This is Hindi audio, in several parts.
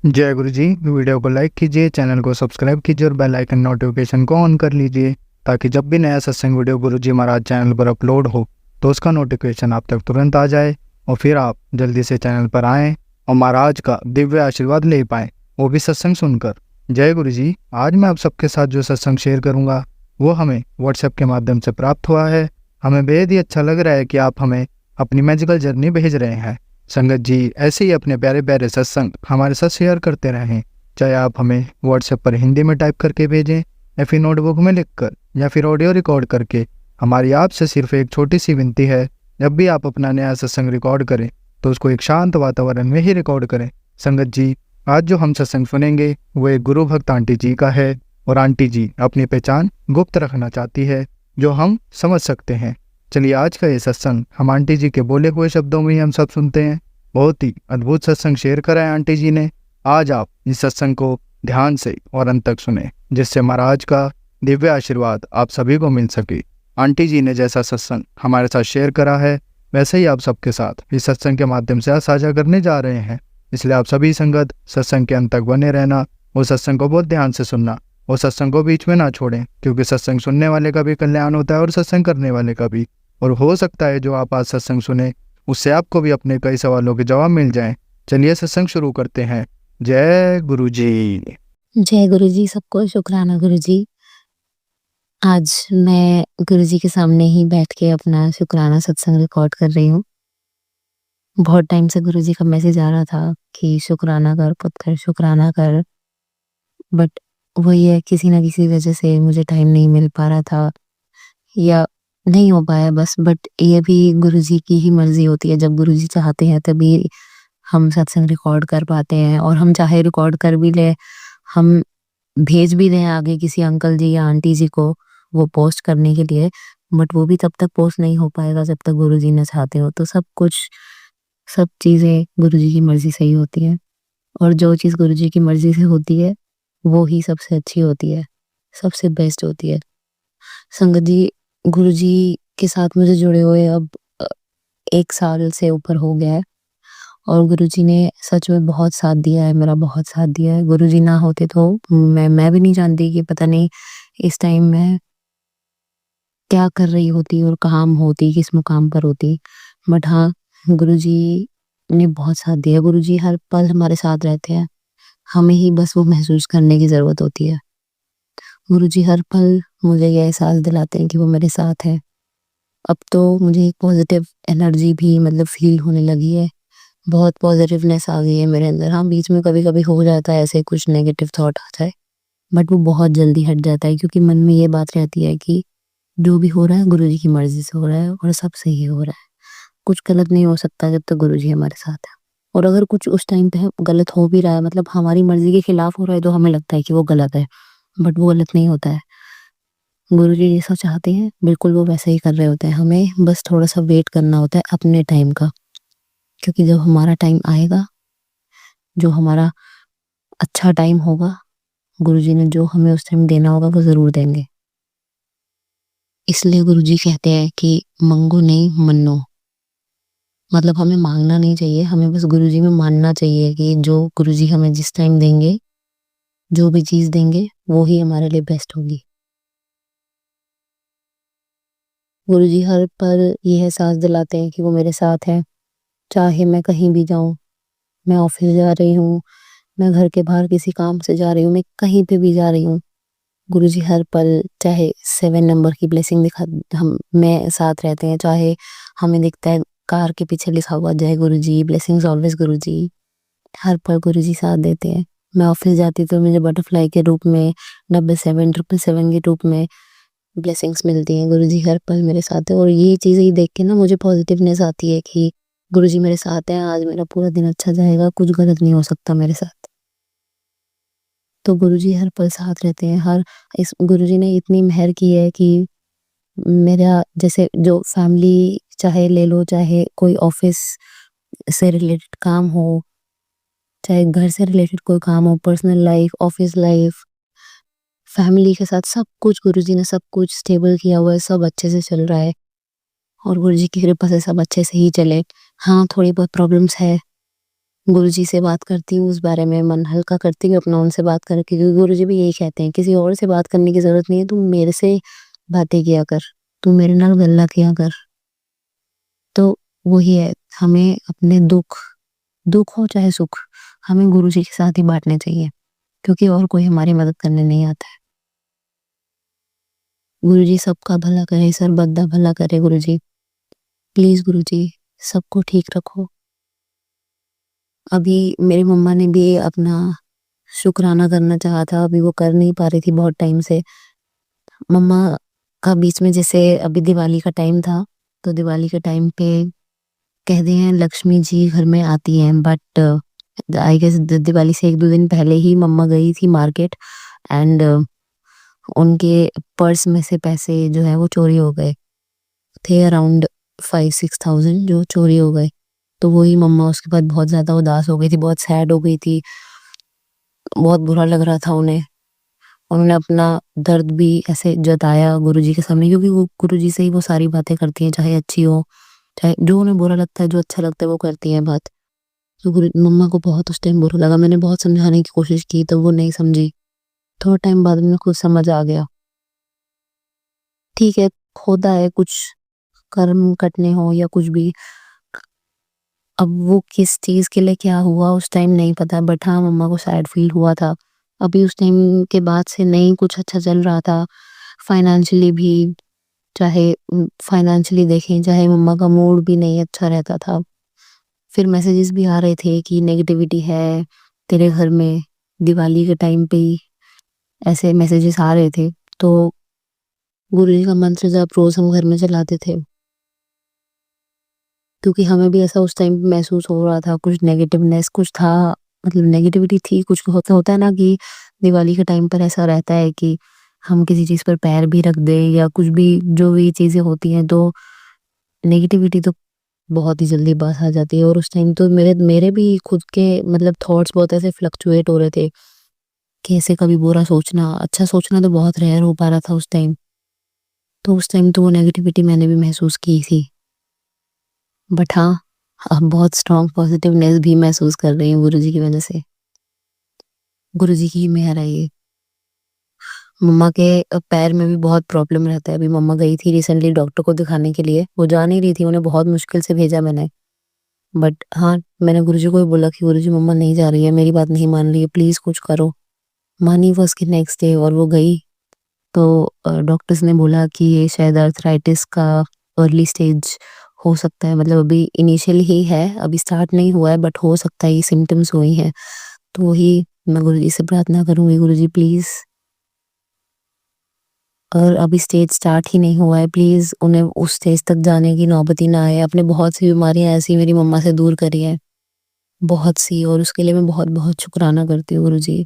जय गुरु जी। वीडियो को लाइक कीजिए, चैनल को सब्सक्राइब कीजिए और बेल आइकन नोटिफिकेशन को ऑन कर लीजिए ताकि जब भी नया सत्संग वीडियो गुरु जी महाराज चैनल पर अपलोड हो तो उसका नोटिफिकेशन आप तक तुरंत आ जाए और फिर आप जल्दी से चैनल पर आएँ और महाराज का दिव्य आशीर्वाद ले पाएँ, वो भी सत्संग सुनकर। जय गुरु जी। आज मैं आप सबके साथ जो सत्संग शेयर करूँगा वो हमें व्हाट्सएप के माध्यम से प्राप्त हुआ है। हमें बेहद ही अच्छा लग रहा है कि आप हमें अपनी मैजिकल जर्नी भेज रहे हैं। संगत जी ऐसे ही अपने प्यारे प्यारे सत्संग हमारे साथ शेयर करते रहें, चाहे आप हमें व्हाट्सएप पर हिंदी में टाइप करके भेजें या फिर नोटबुक में लिखकर या फिर ऑडियो रिकॉर्ड करके। हमारी आपसे सिर्फ एक छोटी सी विनती है, जब भी आप अपना नया सत्संग रिकॉर्ड करें तो उसको एक शांत वातावरण में ही रिकॉर्ड करें। संगत जी आज जो हम सत्संग सुनेंगे वो एक गुरु भक्त आंटी जी का है और आंटी जी अपनी पहचान गुप्त रखना चाहती है जो हम समझ सकते हैं। चलिए आज का ये सत्संग हम आंटी जी के बोले हुए शब्दों में ही हम सब सुनते हैं। बहुत ही अद्भुत सत्संग शेयर करा है आंटी जी ने। आज आप इस सत्संग को ध्यान से और अंत तक सुने जिससे महाराज का दिव्य आशीर्वाद आप सभी को मिल सके। आंटी जी ने जैसा सत्संग हमारे साथ शेयर करा है वैसे ही आप सबके साथ इस सत्संग के माध्यम से आज साझा करने जा रहे हैं। इसलिए आप सभी संगत सत्संग के अंत तक बने रहना और सत्संग को बहुत ध्यान से सुनना और सत्संग को बीच में ना छोड़ें, क्योंकि सत्संग सुनने वाले का भी कल्याण होता है और सत्संग करने वाले का भी। और हो सकता है जो आप आज सत्संग सुने उससे आपको भी अपने कई सवालों के जवाब मिल जाएं। चलिए सत्संग शुरू करते हैं। जय गुरु जी। जय गुरु जी। सबको शुक्राना गुरु जी। आज मैं गुरु जी के सामने ही बैठ के अपना शुक्राना सत्संग रिकॉर्ड कर रही हूँ। बहुत टाइम से गुरु जी का मैसेज आ रहा था कि शुक्राना कर पुत्र, शुक्राना कर, बट वही है, किसी ना किसी वजह से मुझे टाइम नहीं मिल पा रहा था या नहीं हो पाया बस। बट ये भी गुरु जी की ही मर्जी होती है, जब गुरु जी चाहते हैं तभी हम सत्संग रिकॉर्ड कर पाते हैं। और हम चाहे रिकॉर्ड कर भी ले, हम भेज भी दें आगे किसी अंकल जी या आंटी जी को वो पोस्ट करने के लिए, बट वो भी तब तक पोस्ट नहीं हो पाएगा जब तक गुरुजी ना चाहते हो। तो सब चीज़ें गुरुजी की मर्ज़ी से ही होती है, और जो चीज़ गुरुजी की मर्ज़ी से होती है वो ही सबसे अच्छी होती है, सबसे बेस्ट होती है। संगत जी, गुरुजी के साथ मुझे जुड़े हुए अब 1 साल से ऊपर हो गया है और गुरुजी ने सच में बहुत साथ दिया है, मेरा बहुत साथ दिया है। गुरुजी ना होते तो मैं भी नहीं जानती कि पता नहीं इस टाइम मैं क्या कर रही होती और कहाँ होती, किस मुकाम पर होती। बट हाँ, गुरुजी ने बहुत साथ दिया। गुरुजी हर पल हमारे साथ रहते हैं, हमें ही बस वो महसूस करने की ज़रूरत होती है। गुरुजी हर पल मुझे ये एहसास दिलाते हैं कि वो मेरे साथ हैं। अब तो मुझे एक पॉज़िटिव एनर्जी भी मतलब फ़ील होने लगी है। बहुत पॉज़िटिवनेस आ गई है मेरे अंदर। हाँ, बीच में कभी-कभी हो जाता है ऐसे कुछ नेगेटिव थॉट आ जाए, बट वो बहुत जल्दी हट जाता है, क्योंकि मन में ये बात रहती है कि जो भी हो रहा है गुरुजी की मर्ज़ी से हो रहा है और सब सही हो रहा है। कुछ गलत नहीं हो सकता जब तक गुरुजी हमारे साथ हैं। और अगर कुछ उस टाइम पे गलत हो भी रहा है, मतलब हमारी मर्ज़ी के खिलाफ हो रहा है, तो हमें लगता है कि वो गलत है, बट वो गलत नहीं होता है। गुरुजी जैसा चाहते हैं बिल्कुल वो वैसा ही कर रहे होते हैं। हमें बस थोड़ा-सा वेट करना होता है अपने टाइम का, क्योंकि जब हमारा टाइम आएगा, जो हमारा अच्छा टाइम होगा, गुरुजी ने जो हमें उस टाइम देना होगा वो ज़रूर देंगे। इसलिए गुरुजी कहते हैं कि माँगो नहीं मन्नो। मतलब हमें माँगना नहीं चाहिए, हमें बस गुरुजी में मानना चाहिए कि जो गुरुजी हमें जिस टाइम देंगे, जो भी चीज़ देंगे, वो ही हमारे लिए बेस्ट होगी। गुरुजी हर पल ये एहसास दिलाते हैं कि वो मेरे साथ हैं, चाहे मैं कहीं भी जाऊँ, मैं ऑफ़िस जा रही हूँ, मैं घर के बाहर किसी काम से जा रही हूँ, मैं कहीं पे भी जा रही हूँ, गुरुजी हर पल, चाहे 7 नंबर की ब्लेसिंग दिखा हम में साथ रहते हैं, चाहे हमें दिखता है कार के पीछे लिखा हुआ जय गुरुजी, ब्लेसिंग्स ऑलवेज़ गुरुजी, हर पल गुरुजी साथ देते हैं। मैं ऑफ़िस जाती तो मुझे बटरफ्लाई के रूप में, 777 के रूप में ब्लेसिंग्स मिलती हैं। गुरुजी हर पल मेरे साथ हैं, और ये चीज़ें ही देख के ना मुझे पॉज़िटिवनेस आती है कि गुरुजी मेरे साथ हैं, आज मेरा पूरा दिन अच्छा जाएगा, कुछ गलत नहीं हो सकता मेरे साथ। तो गुरुजी हर पल साथ रहते हैं। इस गुरुजी ने इतनी मेहर की है कि मेरा जैसे जो फैमिली चाहे ले लो, चाहे कोई ऑफ़िस से रिलेटेड काम हो, चाहे घर से रिलेटेड कोई काम हो, personal life, office life, family के साथ सब कुछ गुरुजी ने सब कुछ स्टेबल किया हुआ है, सब अच्छे से चल रहा है और गुरुजी की कृपा से सब अच्छे से ही चले। हाँ, थोड़ी बहुत प्रॉब्लम्स है, गुरुजी से बात करती हूँ उस बारे में, मन हल्का करती हूँ अपना उनसे बात करके, क्योंकि गुरुजी भी यही कहते हैं, किसी और से बात करने की ज़रूरत नहीं है, तू मेरे से बातें किया कर, तू मेरे नाल गल्लां किया कर। तो वही है, हमें अपने दुःख हो चाहे सुख, हमें गुरुजी के साथ ही बाँटने चाहिए, क्योंकि और कोई हमारी मदद करने नहीं आता है। गुरुजी सबका भला करे, सर्बत दा भला करे गुरुजी। प्लीज़ गुरुजी सबको ठीक रखो। अभी मेरी मम्मा ने भी अपना शुकराना करना चाहा था, अभी वो कर नहीं पा रही थी बहुत टाइम से। मम्मा का बीच में जैसे अभी दिवाली का टाइम था, तो दिवाली के टाइम पे कहते हैं लक्ष्मी जी घर में आती हैं, बट आई गेस दिवाली से 1-2 दिन पहले ही मम्मा गई थी मार्केट एंड उनके पर्स में से पैसे जो है वो चोरी हो गए थे, अराउंड 5-6,000 जो चोरी हो गए। तो वही मम्मा उसके बाद बहुत ज़्यादा उदास हो गई थी, बहुत सैड हो गई थी, बहुत बुरा लग रहा था उन्हें। उन्होंने अपना दर्द भी ऐसे जताया गुरुजी के सामने, क्योंकि वो गुरुजी से ही वो सारी बातें करती हैं, चाहे अच्छी हो, चाहे जो उन्हें बुरा लगता है, जो अच्छा लगता है वो करती हैं बात। तो गुरु मम्मा को बहुत उस टाइम बुरा लगा, मैंने बहुत समझाने की कोशिश की तो वो नहीं समझी। थोड़ा टाइम बाद में खुद समझ आ गया। ठीक है, होता है, कुछ कर्म कटने हो या कुछ भी, अब वो किस चीज़ के लिए क्या हुआ उस टाइम नहीं पता, बट हाँ, मम्मा को सैड फ़ील हुआ था। अभी उस टाइम के बाद से नहीं कुछ अच्छा चल रहा था, फाइनेंशियली भी, चाहे फाइनेंशियली देखें, चाहे मम्मा का मूड भी नहीं अच्छा रहता था। फिर मैसेजेस भी आ रहे थे कि नेगेटिविटी है तेरे घर में, दिवाली के टाइम पे ही ऐसे मैसेजेस आ रहे थे। तो गुरुजी का मंत्र जाप रोज़ हम घर में चलाते थे, क्योंकि हमें भी ऐसा उस टाइम महसूस हो रहा था, कुछ नेगेटिवनेस कुछ था, मतलब नेगेटिविटी थी, कुछ होता है ना कि दिवाली के टाइम पर ऐसा रहता है कि हम किसी चीज़ पर पैर भी रख दें या कुछ भी, जो भी चीज़ें होती हैं, तो नेगेटिविटी तो बहुत ही जल्दी बाहर आ जाती है। और उस टाइम तो मेरे मेरे भी खुद के मतलब थॉट्स बहुत ऐसे फ्लक्चुएट हो रहे थे कि ऐसे कभी बुरा सोचना, अच्छा सोचना तो बहुत रेयर हो पा रहा था उस टाइम। तो उस टाइम तो वो नेगेटिविटी मैंने भी महसूस की थी। बट हाँ, अब बहुत स्ट्रॉन्ग पॉजिटिवनेस भी महसूस कर रही हूँ गुरुजी की वजह से। गुरुजी की ही मेहर है ये। मम्मा के पैर में भी बहुत प्रॉब्लम रहता है। अभी मम्मा गई थी रिसेंटली डॉक्टर को दिखाने के लिए, वो जा नहीं रही थी, उन्हें बहुत मुश्किल से भेजा मैंने। बट हाँ, मैंने गुरुजी को भी बोला कि गुरुजी मम्मा नहीं जा रही है, मेरी बात नहीं मान रही है, प्लीज़ कुछ करो। मानी वो उसकी नेक्स्ट डे और वो गई, तो डॉक्टर्स ने बोला कि ये शायद आर्थराइटिस का अर्ली स्टेज हो सकता है, मतलब अभी इनिशियल ही है, अभी स्टार्ट नहीं हुआ है, बट हो सकता है ये सिम्पटम्स हुई हैं। तो वही मैं गुरुजी से प्रार्थना करूँगी, गुरुजी प्लीज़, और अभी स्टेज स्टार्ट ही नहीं हुआ है, प्लीज़ उन्हें उस स्टेज तक जाने की नौबत ही ना आए। आपने बहुत सी बीमारियाँ ऐसी मेरी मम्मा से दूर करी हैं, बहुत सी, और उसके लिए मैं बहुत-बहुत शुकराना करती हूँ गुरुजी।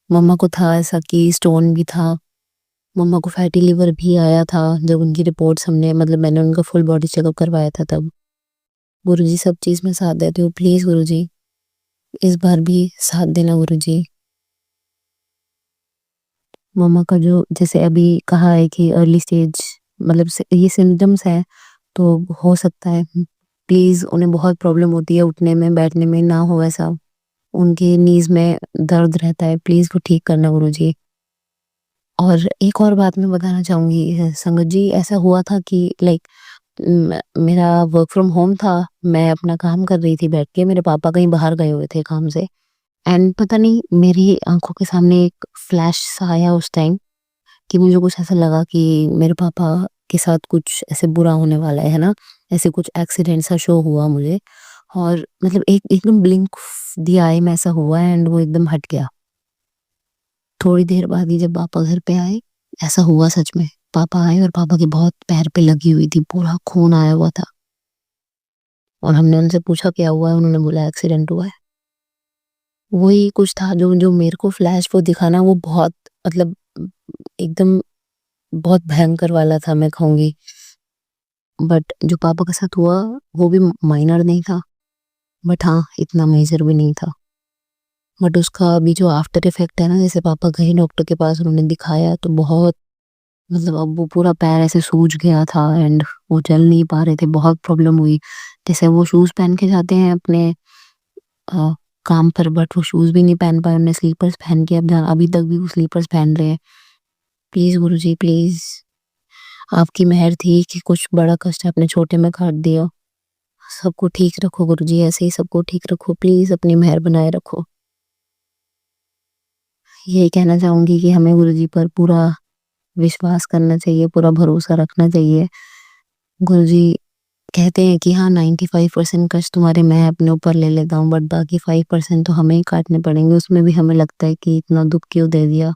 मम्मा को था ऐसा कि स्टोन भी था, मम्मा को फैटी लिवर भी आया था, जब उनकी रिपोर्ट्स हमने मतलब मैंने उनका फुल बॉडी चेकअप करवाया था तब। गुरुजी सब चीज़ में साथ देती हूँ, प्लीज़ गुरुजी, इस बार भी साथ देना गुरुजी। मम्मा का जो जैसे अभी कहा है कि अर्ली स्टेज मतलब ये सिम्पटम्स है, तो हो सकता है, प्लीज़ उन्हें बहुत प्रॉब्लम होती है उठने में, बैठने में, ना हो ऐसा। उनके नीज़ में दर्द रहता है, प्लीज़ वो ठीक करना गुरुजी। और एक और बात मैं बताना चाहूँगी संगत जी, ऐसा हुआ था कि लाइक मेरा वर्क फ्रॉम होम था, मैं अपना काम कर रही थी बैठ के, मेरे पापा कहीं बाहर गए हुए थे काम से एंड पता नहीं मेरी आँखों के सामने एक फ्लैश सा आया उस टाइम कि मुझे कुछ ऐसा लगा कि मेरे पापा के साथ कुछ ऐसे बुरा होने वाला है ना? ऐसे कुछ एक्सीडेंट सा शो हुआ मुझे और मतलब एक एकदम ब्लिंक दिया आई में ऐसा हुआ एंड वो एकदम हट गया। थोड़ी देर बाद ही जब पापा घर पे आए, ऐसा हुआ सच में। पापा आए और पापा के बहुत पैर पे लगी हुई थी, पूरा खून आया हुआ था और हमने उनसे पूछा क्या हुआ है? उन्होंने बोला एक्सीडेंट हुआ है। वही कुछ था जो जो मेरे को फ्लैश वो दिखा ना, वो बहुत मतलब एकदम बहुत भयंकर वाला था मैं कहूँगी। बट जो पापा के साथ हुआ वो भी माइनर नहीं था, बट हाँ, इतना मेजर भी नहीं था। बट उसका अभी जो आफ्टर इफेक्ट है ना, जैसे पापा गए डॉक्टर के पास, उन्होंने दिखाया तो बहुत मतलब अब वो पूरा पैर ऐसे सूज गया था एंड वो चल नहीं पा रहे थे, बहुत प्रॉब्लम हुई। जैसे वो शूज़ पहन के जाते हैं अपने काम पर, बट वो शूज़ भी नहीं पहन पाए, उन्होंने स्लीपर्स पहन के अभी तक भी वो स्लीपर्स पहन रहे हैं। प्लीज़ गुरुजी प्लीज़, आपकी मेहर थी कि कुछ बड़ा कष्ट अपने छोटे में काट दिया। सबको ठीक रखो गुरुजी, ऐसे ही सबको ठीक रखो, प्लीज़ अपनी मेहर बनाए रखो। यही कहना चाहूँगी कि हमें गुरुजी पर पूरा विश्वास करना चाहिए, पूरा भरोसा रखना चाहिए। गुरुजी कहते हैं कि हाँ 95% कष्ट तुम्हारे मैं अपने ऊपर ले लेता हूँ, बट बाकी 5% तो हमें ही काटने पड़ेंगे। उसमें भी हमें लगता है कि इतना दुःख क्यों दे दिया?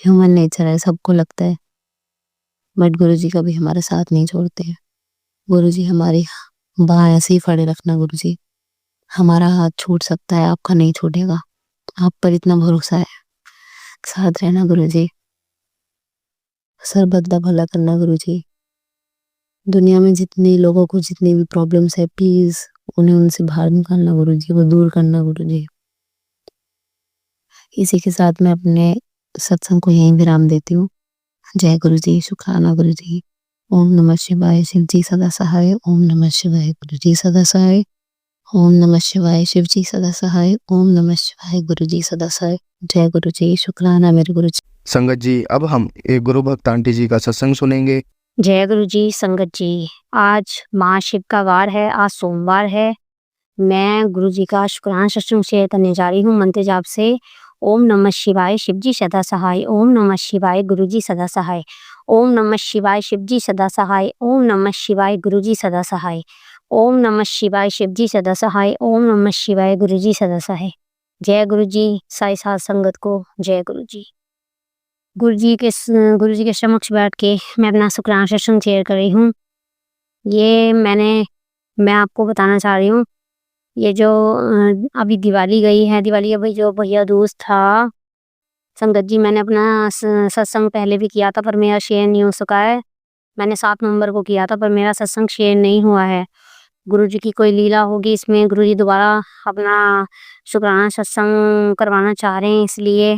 ह्यूमन नेचर है, सबको लगता है। बट गुरुजी कभी हमारा साथ नहीं छोड़ते हैं। गुरुजी हमारी बाँह ऐसे ही फड़े रखना गुरुजी। हमारा हाथ छूट सकता है, आपका नहीं छूटेगा। आप पर इतना भरोसा है। साथ रहना गुरुजी। सर्वदा का भला करना गुरुजी। दुनिया में जितने लोगों को जितनी भी प्रॉब्लम्स है, प्लीज़ उन्हें उनसे बाहर निकालना गुरुजी, वो दूर करना गुरुजी। इसी के साथ मैं अपने सत्संग को यहीं विराम देती हूँ। जय गुरुजी, शुक्राना गुरुजी। ओम नमः शिवाय, शिव जी सदा सहाय। ओम नमः शिवाय, गुरुजी सदा सहाय। ओम नमः शिवाय, शिव जी सदा सहाय। ओम नमः शिवाय, गुरुजी सदा सहाय। जय गुरुजी, शुक्राना मेरे गुरुजी। संगत जी, अब हम एक गुरु भक्त आंटी जी का सत्संग सुनेंगे। जय गुरु जी, संगत जी। आज महाशिव का वार है, आज सोमवार है। मैं गुरु जी का शुक्राना सत्संग शेयर करने जा रही हूँ मंत्र जाप से। ओम नमः शिवाय, शिव जी सदा सहाय। ओम नमः शिवाय, गुरु जी सदा सहाय। ओम नमः शिवाय, शिव जी सदा सहाय। ओम नमः शिवाय, गुरु जी सदा सहाय। ओम नमः शिवाय, शिव जी सदा सहाय। ओम नमः शिवाय, गुरु जी सदा सहाय। जय गुरु जी, साई साथ संगत को जय गुरु जी। गुरु जी के समक्ष बैठ के मैं अपना शुक्राना सत्संग शेयर कर रही हूँ। ये मैं आपको बताना चाह रही हूँ, ये जो अभी दिवाली गई है, दिवाली अभी जो भैया दूज था, संगत जी मैंने अपना सत्संग पहले भी किया था पर मेरा शेयर नहीं हो सका है। मैंने 7 नवंबर को किया था पर मेरा सत्संग शेयर नहीं हुआ है। गुरु जी की कोई लीला होगी इसमें, गुरु जी दोबारा अपना शुक्राना सत्संग करवाना चाह रहे हैं इसलिए।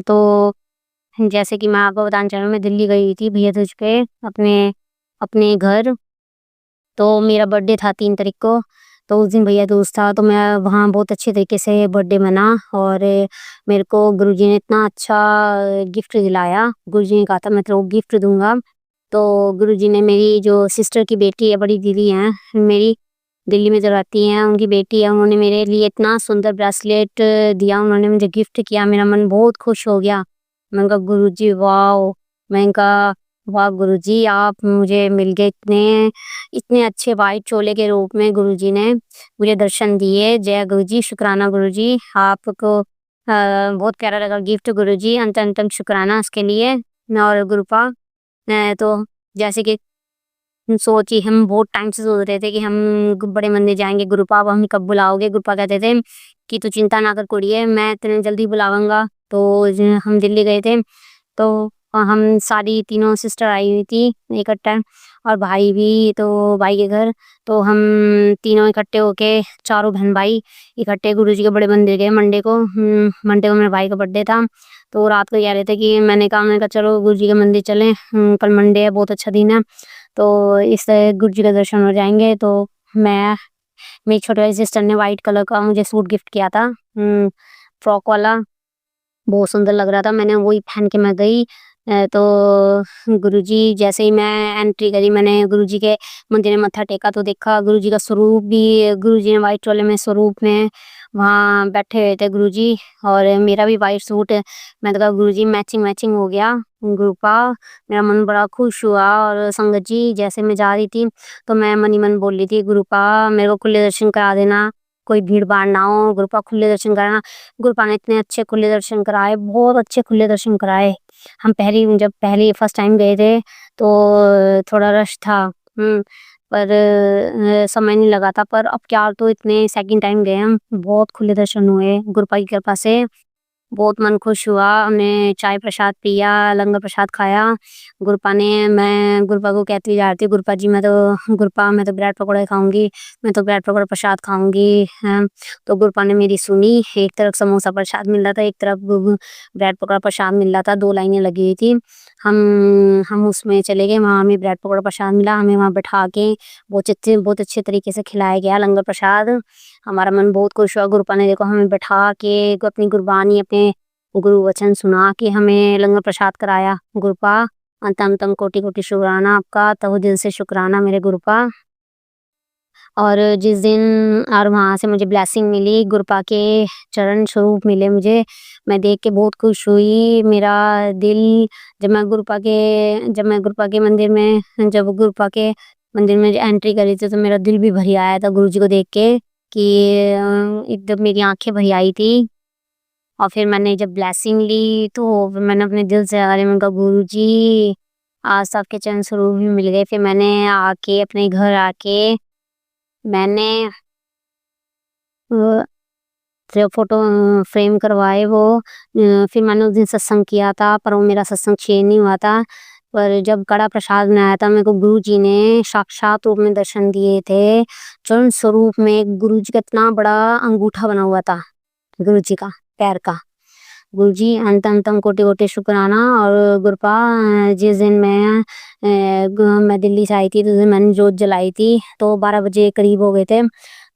तो जैसे कि मैं आपको बताना चाह रही हूँ, मैं दिल्ली गई थी भैया दूज पे अपने अपने घर। तो मेरा बर्थडे था 3 तारीख को, तो उस दिन भैया दूज था, तो मैं वहाँ बहुत अच्छे तरीके से बर्थडे मना और मेरे को गुरुजी ने इतना अच्छा गिफ्ट दिलाया। गुरुजी ने कहा था मैं तेरे को गिफ्ट दूँगा। तो गुरुजी ने मेरी जो सिस्टर की बेटी है, बड़ी दीदी हैं मेरी, दिल्ली में जो रहती हैं, उनकी बेटी है, उन्होंने मेरे लिए इतना सुंदर ब्रेसलेट दिया, उन्होंने मुझे गिफ्ट किया, मेरा मन बहुत खुश हो गया। मैंने कहा गुरुजी वाओ! मैंने कहा वाह गुरुजी, आप मुझे मिल गए इतने इतने अच्छे व्हाइट चोले के रूप में गुरुजी ने मुझे दर्शन दिए। जय गुरुजी, शुक्राना गुरुजी, आपको बहुत प्यारा लगा गिफ्ट गुरुजी, अनंत शुक्राना इसके लिए। और गुरुपा तो जैसे कि सोची हम बहुत टाइम से सोच रहे थे कि हम बड़े मंदिर जाएंगे, गुरुपा अब हमें कब बुलाओगे? गुरुपा कहते थे कि तू चिंता ना कर कुड़िए, मैं इतने जल्दी बुलाऊंगा। तो हम दिल्ली गए थे, तो हम सारी तीनों सिस्टर आई हुई थी इकट्ठा, और भाई भी, तो भाई के घर। तो हम तीनों इकट्ठे होके, चारों बहन भाई इकट्ठे गुरुजी के बड़े मंदिर गए मंडे को। मंडे को मेरे भाई का बर्थडे था, तो रात को कह रहे थे कि मैंने कहा चलो गुरुजी के मंदिर चलें, कल मंडे है, बहुत अच्छा दिन है, तो इससे गुरुजी के दर्शन हो जाएंगे। तो मैं मेरी छोटी वाली सिस्टर ने वाइट कलर का मुझे सूट गिफ्ट किया था, फ्रॉक वाला, बहुत सुंदर लग रहा था, मैंने वही पहन के मैं गई। तो गुरुजी जैसे ही मैं एंट्री करी, मैंने गुरुजी के मंदिर में मत्था टेका, तो देखा गुरुजी का स्वरूप भी, गुरुजी ने वाइट चोले में स्वरूप में वहाँ बैठे हुए थे गुरुजी, और मेरा भी वाइट सूट। मैं तो कहा गुरुजी मैचिंग मैचिंग हो गया गुरुपा, मेरा मन बड़ा खुश हुआ। और संगत जी जैसे मैं जा रही थी, तो मैं मन ही मन बोल रही थी गुरुपा मेरे को खुले दर्शन करा देना, कोई भीड़ भाड़ ना हो, गुरुपा खुले दर्शन कराना। गुरुपा ने इतने अच्छे खुले दर्शन कराए, बहुत अच्छे खुले दर्शन कराए। हम जब पहली फर्स्ट टाइम गए थे, तो थोड़ा रश था, पर समय नहीं लगा था, पर अब क्या तो इतने सेकंड टाइम गए हम, बहुत खुले दर्शन हुए गुरुपा की कृपा से। बहुत मन खुश हुआ। हमने चाय प्रसाद पिया, लंगर प्रसाद खाया। मैं गुरपा को कहती जा रही थी, गुरपा जी मैं तो ब्रेड पकौड़े खाऊंगी, मैं तो ब्रेड पकौड़ा प्रसाद खाऊंगी। तो गुरपा ने मेरी सुनी। एक तरफ समोसा प्रसाद मिल रहा था, एक तरफ ब्रेड पकौड़ा प्रसाद मिल रहा था, 2 लाइनें लगी हुई थी। हम उसमें चले गए, वहाँ हमें ब्रेड पकौड़ा प्रसाद मिला। हमें वहाँ बैठा के बहुत अच्छे तरीके से खिलाया गया लंगर प्रसाद। हमारा मन बहुत खुश हुआ। गुरपा ने देखो हमें बैठा के अपनी गुरबानी, अपने गुरु वचन सुना के हमें लंगर प्रसाद कराया। गुरपा अंतम कोटि कोटि शुक्राना आपका, तहे दिल से शुक्राना मेरे गुरपा। और जिस दिन और वहाँ से मुझे ब्लेसिंग मिली, गुरपा के चरण स्वरूप मिले मुझे, मैं देख के बहुत खुश हुई। मेरा दिल, जब मैं गुरपा के मंदिर में एंट्री करी थी, तो मेरा दिल भी भरी आया था गुरु जी को देख के, कि एकदम मेरी आंखें भरी आई थी। और फिर मैंने जब ब्लेसिंग ली, तो मैंने अपने दिल से मैंने कहा गुरु जी आज तो आपके चरण स्वरूप भी मिल गए। फिर मैंने आके अपने घर आके मैंने अ, जो फोटो फ्रेम करवाए वो, फिर मैंने उस दिन सत्संग किया था, पर वो मेरा सत्संग शेयर नहीं हुआ था। पर जब कड़ा प्रसाद बनाया था, मेरे को गुरु जी ने साक्षात रूप में दर्शन दिए थे। चरण स्वरूप में गुरु जी का इतना बड़ा अंगूठा बना हुआ था, गुरु जी का पैर का। गुरु जी अंतम कोटि कोटि शुक्राना। और गुरपा, जिस दिन मैं दिल्ली से आई थी, तो उस दिन मैंने जोत जलाई थी, तो 12 बजे करीब हो गए थे।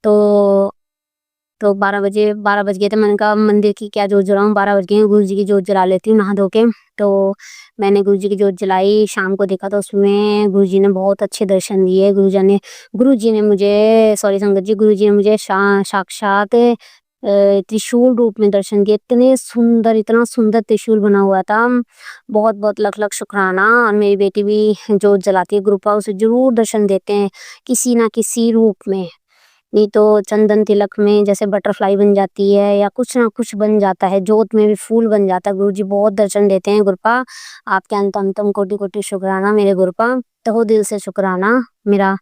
तो 12 बज गए थे। मैंने कहा मंदिर की क्या जोत जलाऊं, 12 बज गए, गुरु जी की जोत जला लेती हूँ नहा धो के। तो मैंने गुरु जी की जोत जलाई, शाम को देखा तो उसमें गुरु जी ने बहुत अच्छे दर्शन दिए। गुरु जी ने मुझे सॉरी संगत जी, गुरु जी ने मुझे साक्षात त्रिशूल रूप में दर्शन दिए। इतना सुंदर त्रिशूल बना हुआ था। बहुत बहुत लख लख शुक्राना। और मेरी बेटी भी जोत जलाती है, गुरुपा उसे जरूर दर्शन देते हैं किसी ना किसी रूप में। नहीं तो चंदन तिलक में जैसे बटरफ्लाई बन जाती है, या कुछ ना कुछ बन जाता है, जोत में भी फूल बन जाता है। गुरुजी बहुत दर्शन देते हैं गुरुपा। आपके अंतम कोटि कोटि शुक्राना मेरे गुरुपा, तहे दिल से शुक्राना मेरा।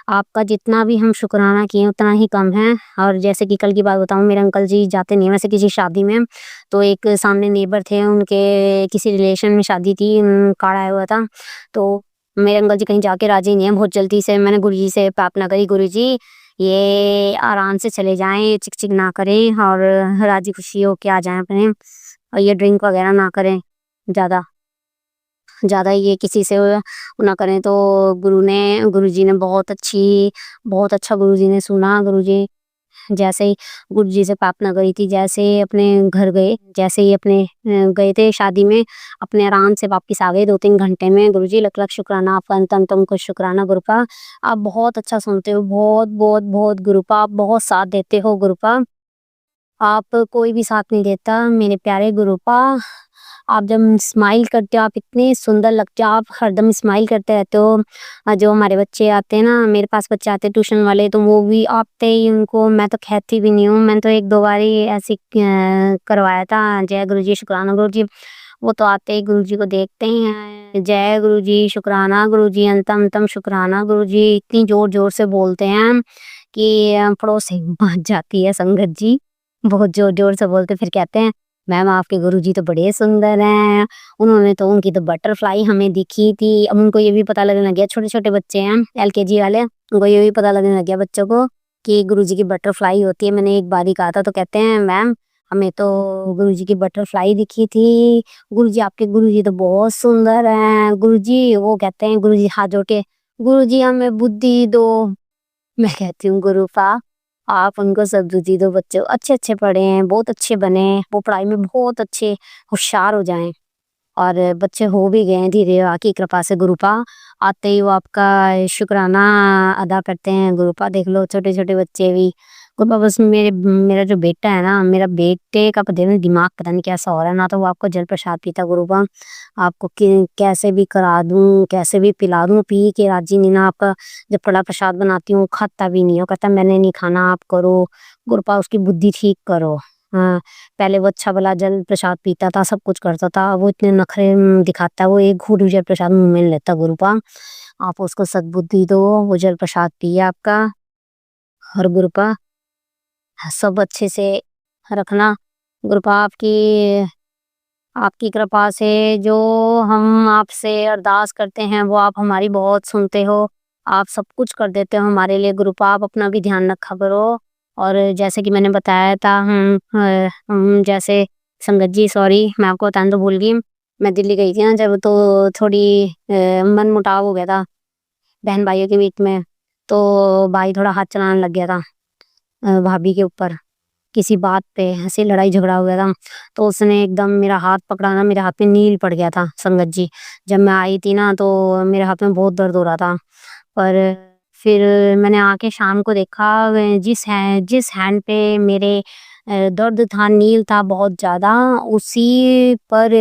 आपका जितना भी हम शुक्राना किए उतना ही कम है। और जैसे कि कल की बात बताऊं, मेरे अंकल जी जाते नहीं वैसे किसी शादी में, तो एक सामने नेबर थे, उनके किसी रिलेशन में शादी थी, कार्ड आया हुआ था। तो मेरे अंकल जी कहीं जाके राजी नहीं है। बहुत जल्दी से मैंने गुरु जी से प्रार्थना करी, गुरु जी ये आराम से चले जाएं, चिक चिक ना करें, और राजी खुशी होके आ जाएं अपने, और ये ड्रिंक वगैरह ना करें ज़्यादा ज़्यादा, ये किसी से वो ना करें। तो गुरु जी ने बहुत अच्छा गुरु जी ने सुना। गुरु जी जैसे ही गुरु जी से प्रार्थना करी थी, जैसे ही अपने घर गए, जैसे ही अपने गए थे शादी में, अपने आराम से वापस आ गए 2-3 घंटे में। गुरु जी लख लख शुक्राना आपका, अंतम को शुक्राना गुरुपा। आप बहुत अच्छा सुनते हो, बहुत बहुत बहुत गुरुपा, आप बहुत साथ देते हो गुरुपा। आप कोई भी साथ नहीं देता मेरे प्यारे गुरुपा। आप जब स्माइल करते हो, आप इतने सुंदर लगते हो, आप हरदम स्माइल करते रहते हो। जो हमारे बच्चे आते हैं ना, मेरे पास बच्चे आते हैं ट्यूशन वाले, तो वो भी आते ही उनको मैं तो कहती भी नहीं हूँ। मैंने तो 1-2 बार ही ऐसे करवाया था, जय गुरु जी शुक्राना गुरु जी। वो तो आते ही गुरु जी को देखते ही हैं, जय गुरु जी शुक्राना गुरु जी, अंतम शुक्राना गुरु जी, इतनी जोर जोर से बोलते हैं कि पड़ोस से बाज जाती है संगत जी। बहुत जोर जोर से बोलते, फिर कहते हैं मैम आपके गुरुजी तो बड़े सुंदर हैं। उनकी तो बटरफ्लाई हमें दिखी थी। अब उनको ये भी पता लगने लग गया, छोटे छोटे बच्चे हैं LKG वाले, उनको ये भी पता लगने लग गया बच्चों को कि गुरुजी की बटरफ्लाई होती है। मैंने एक बार ही कहा था, तो कहते हैं मैम हमें तो गुरुजी की बटरफ्लाई दिखी थी। गुरुजी आपके गुरुजी तो बहुत सुंदर हैं गुरुजी। वो कहते हैं गुरुजी हाथ जोड़ के, गुरुजी हमें बुद्धि दो। मैं कहती हूँ गुरुपा आप उनको सद्बुद्धि दो, बच्चों अच्छे अच्छे पढ़े हैं, बहुत अच्छे बने, वो पढ़ाई में बहुत अच्छे होशियार हो जाएं। और बच्चे हो भी गए हैं धीरे, आपकी कृपा से गुरुपा। आते ही वो आपका शुक्राना अदा करते हैं गुरुपा। देख लो छोटे छोटे बच्चे भी गुरुपा। बस मेरा जो बेटा है ना, मेरा बेटे का पता नहीं दिमाग पता नहीं कैसा हो रहा है ना, तो वो आपको जल प्रसाद पीता गुरुपा। आपको कैसे भी करा दूं, कैसे भी पिला दूं, पी के राजी नहीं ना। आपका जब कड़ा प्रसाद बनाती हूँ खाता भी नहीं हो, कहता मैंने नहीं खाना आप करो। गुरुपा उसकी बुद्धि ठीक करो। हाँ, पहले वो अच्छा भला जल प्रसाद पीता था, सब कुछ करता था, वो इतने नखरे दिखाता है, वो एक घूंट भी जल प्रसाद मुंह में नहीं लेता गुरुपा। आप उसको सद्बुद्धि दो, वो जल प्रसाद पिए आपका। और गुरुपा सब अच्छे से रखना। गुरुपा आपकी कृपा से जो हम आपसे अरदास करते हैं वो आप हमारी बहुत सुनते हो। आप सब कुछ कर देते हो हमारे लिए गुरुपा, आप अपना भी ध्यान रखा करो। और जैसे कि मैंने बताया था हम जैसे संगत जी सॉरी मैं आपको बताना तो भूल गई। मैं दिल्ली गई थी ना जब तो थोड़ी मनमुटाव हो गया था बहन-भाइयों के बीच में। तो भाई थोड़ा हाथ चलाने लग गया था भाभी के ऊपर। किसी बात पे ऐसे लड़ाई झगड़ा हो गया था। तो उसने एकदम मेरा हाथ पकड़ा ना, मेरे हाथ में नील पड़ गया था संगत जी। जब मैं आई थी ना तो मेरे हाथ में बहुत दर्द हो रहा था। पर फिर मैंने आके शाम को देखा जिस हैंड पे मेरे दर्द था, नील था बहुत ज़्यादा, उसी पर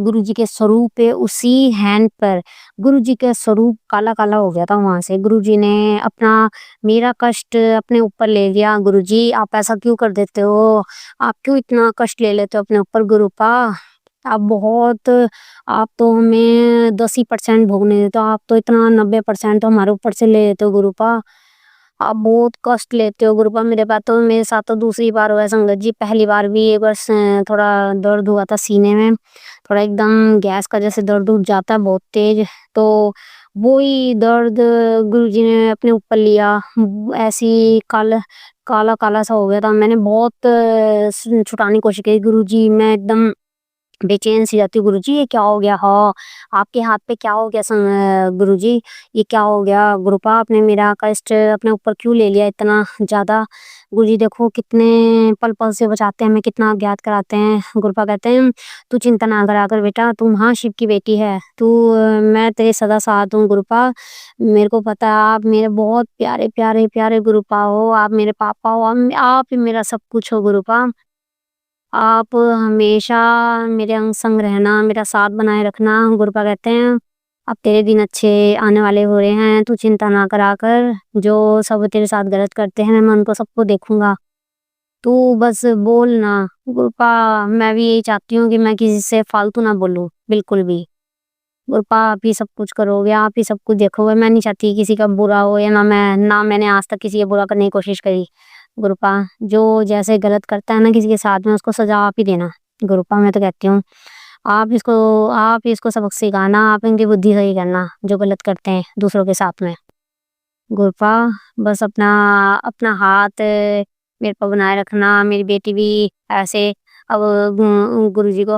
गुरुजी के स्वरूप पे उसी हैंड पर गुरुजी का स्वरूप काला-काला हो गया था वहाँ से। गुरुजी ने अपना मेरा कष्ट अपने ऊपर ले लिया। गुरुजी आप ऐसा क्यों कर देते हो? आप क्यों इतना कष्ट ले लेते हो अपने ऊपर गुरुपा? आप तो हमें 10 ही % भोगने देते हो, आप तो इतना 90% तो हमारे ऊपर से ले लेते हो गुरुपा। आप बहुत कष्ट लेते हो गुरुपा मेरे साथ तो दूसरी बार हुआ है संगत जी। पहली बार भी एक बार थोड़ा दर्द हुआ था सीने में, थोड़ा एकदम गैस का जैसे दर्द उठ जाता है बहुत तेज। तो वही दर्द गुरुजी ने अपने ऊपर लिया। ऐसी काला काला सा हो गया था। मैंने बहुत छुटाने की कोशिश की गुरुजी, मैं एकदम बेचैन सी जाती हूँ। गुरुजी ये क्या हो गया? हाँ, आपके हाथ पे क्या हो गया गुरुजी? ये क्या हो गया? गुरुपा आपने मेरा कष्ट अपने ऊपर क्यों ले लिया इतना ज़्यादा? गुरुजी देखो कितने पल-पल से बचाते हैं, हमें कितना ज्ञात कराते हैं। गुरुपा कहते हैं तू चिंता ना करा कर बेटा, तू महाशिव की बेटी है। मैं तेरे सदा साथ हूँ गुरुपा। मेरे को पता है आप मेरे बहुत प्यारे गुरुपा हो, आप मेरे पापा हो, आप ही मेरा सब कुछ हो गुरुपा। आप हमेशा मेरे अंग संग रहना, मेरा साथ बनाए रखना। गुरुपा कहते हैं अब तेरे दिन अच्छे आने वाले हो रहे हैं, तू चिंता ना करा कर। जो सब तेरे साथ गलत करते हैं मैं उनको सबको देखूंगा, तू बस बोल ना। गुरुपा मैं भी यही चाहती हूँ कि मैं किसी से फालतू ना बोलूँ बिल्कुल भी। गुरुपा आप ही सब कुछ करोगे, आप ही सब कुछ देखोगे। मैं नहीं चाहती किसी का बुरा हो, या ना मैंने आज तक किसी का बुरा करने की कोशिश करी। गुरुपा जो जैसे गलत करता है ना किसी के साथ में, उसको सजा आप ही देना। गुरुपा मैं तो कहती हूँ आप ही इसको सबक सिखाना, आप इनकी बुद्धि सही करना जो गलत करते हैं दूसरों के साथ में। गुरुपा बस अपना अपना हाथ मेरे पर बनाए रखना। मेरी बेटी भी ऐसे अब गुरुजी को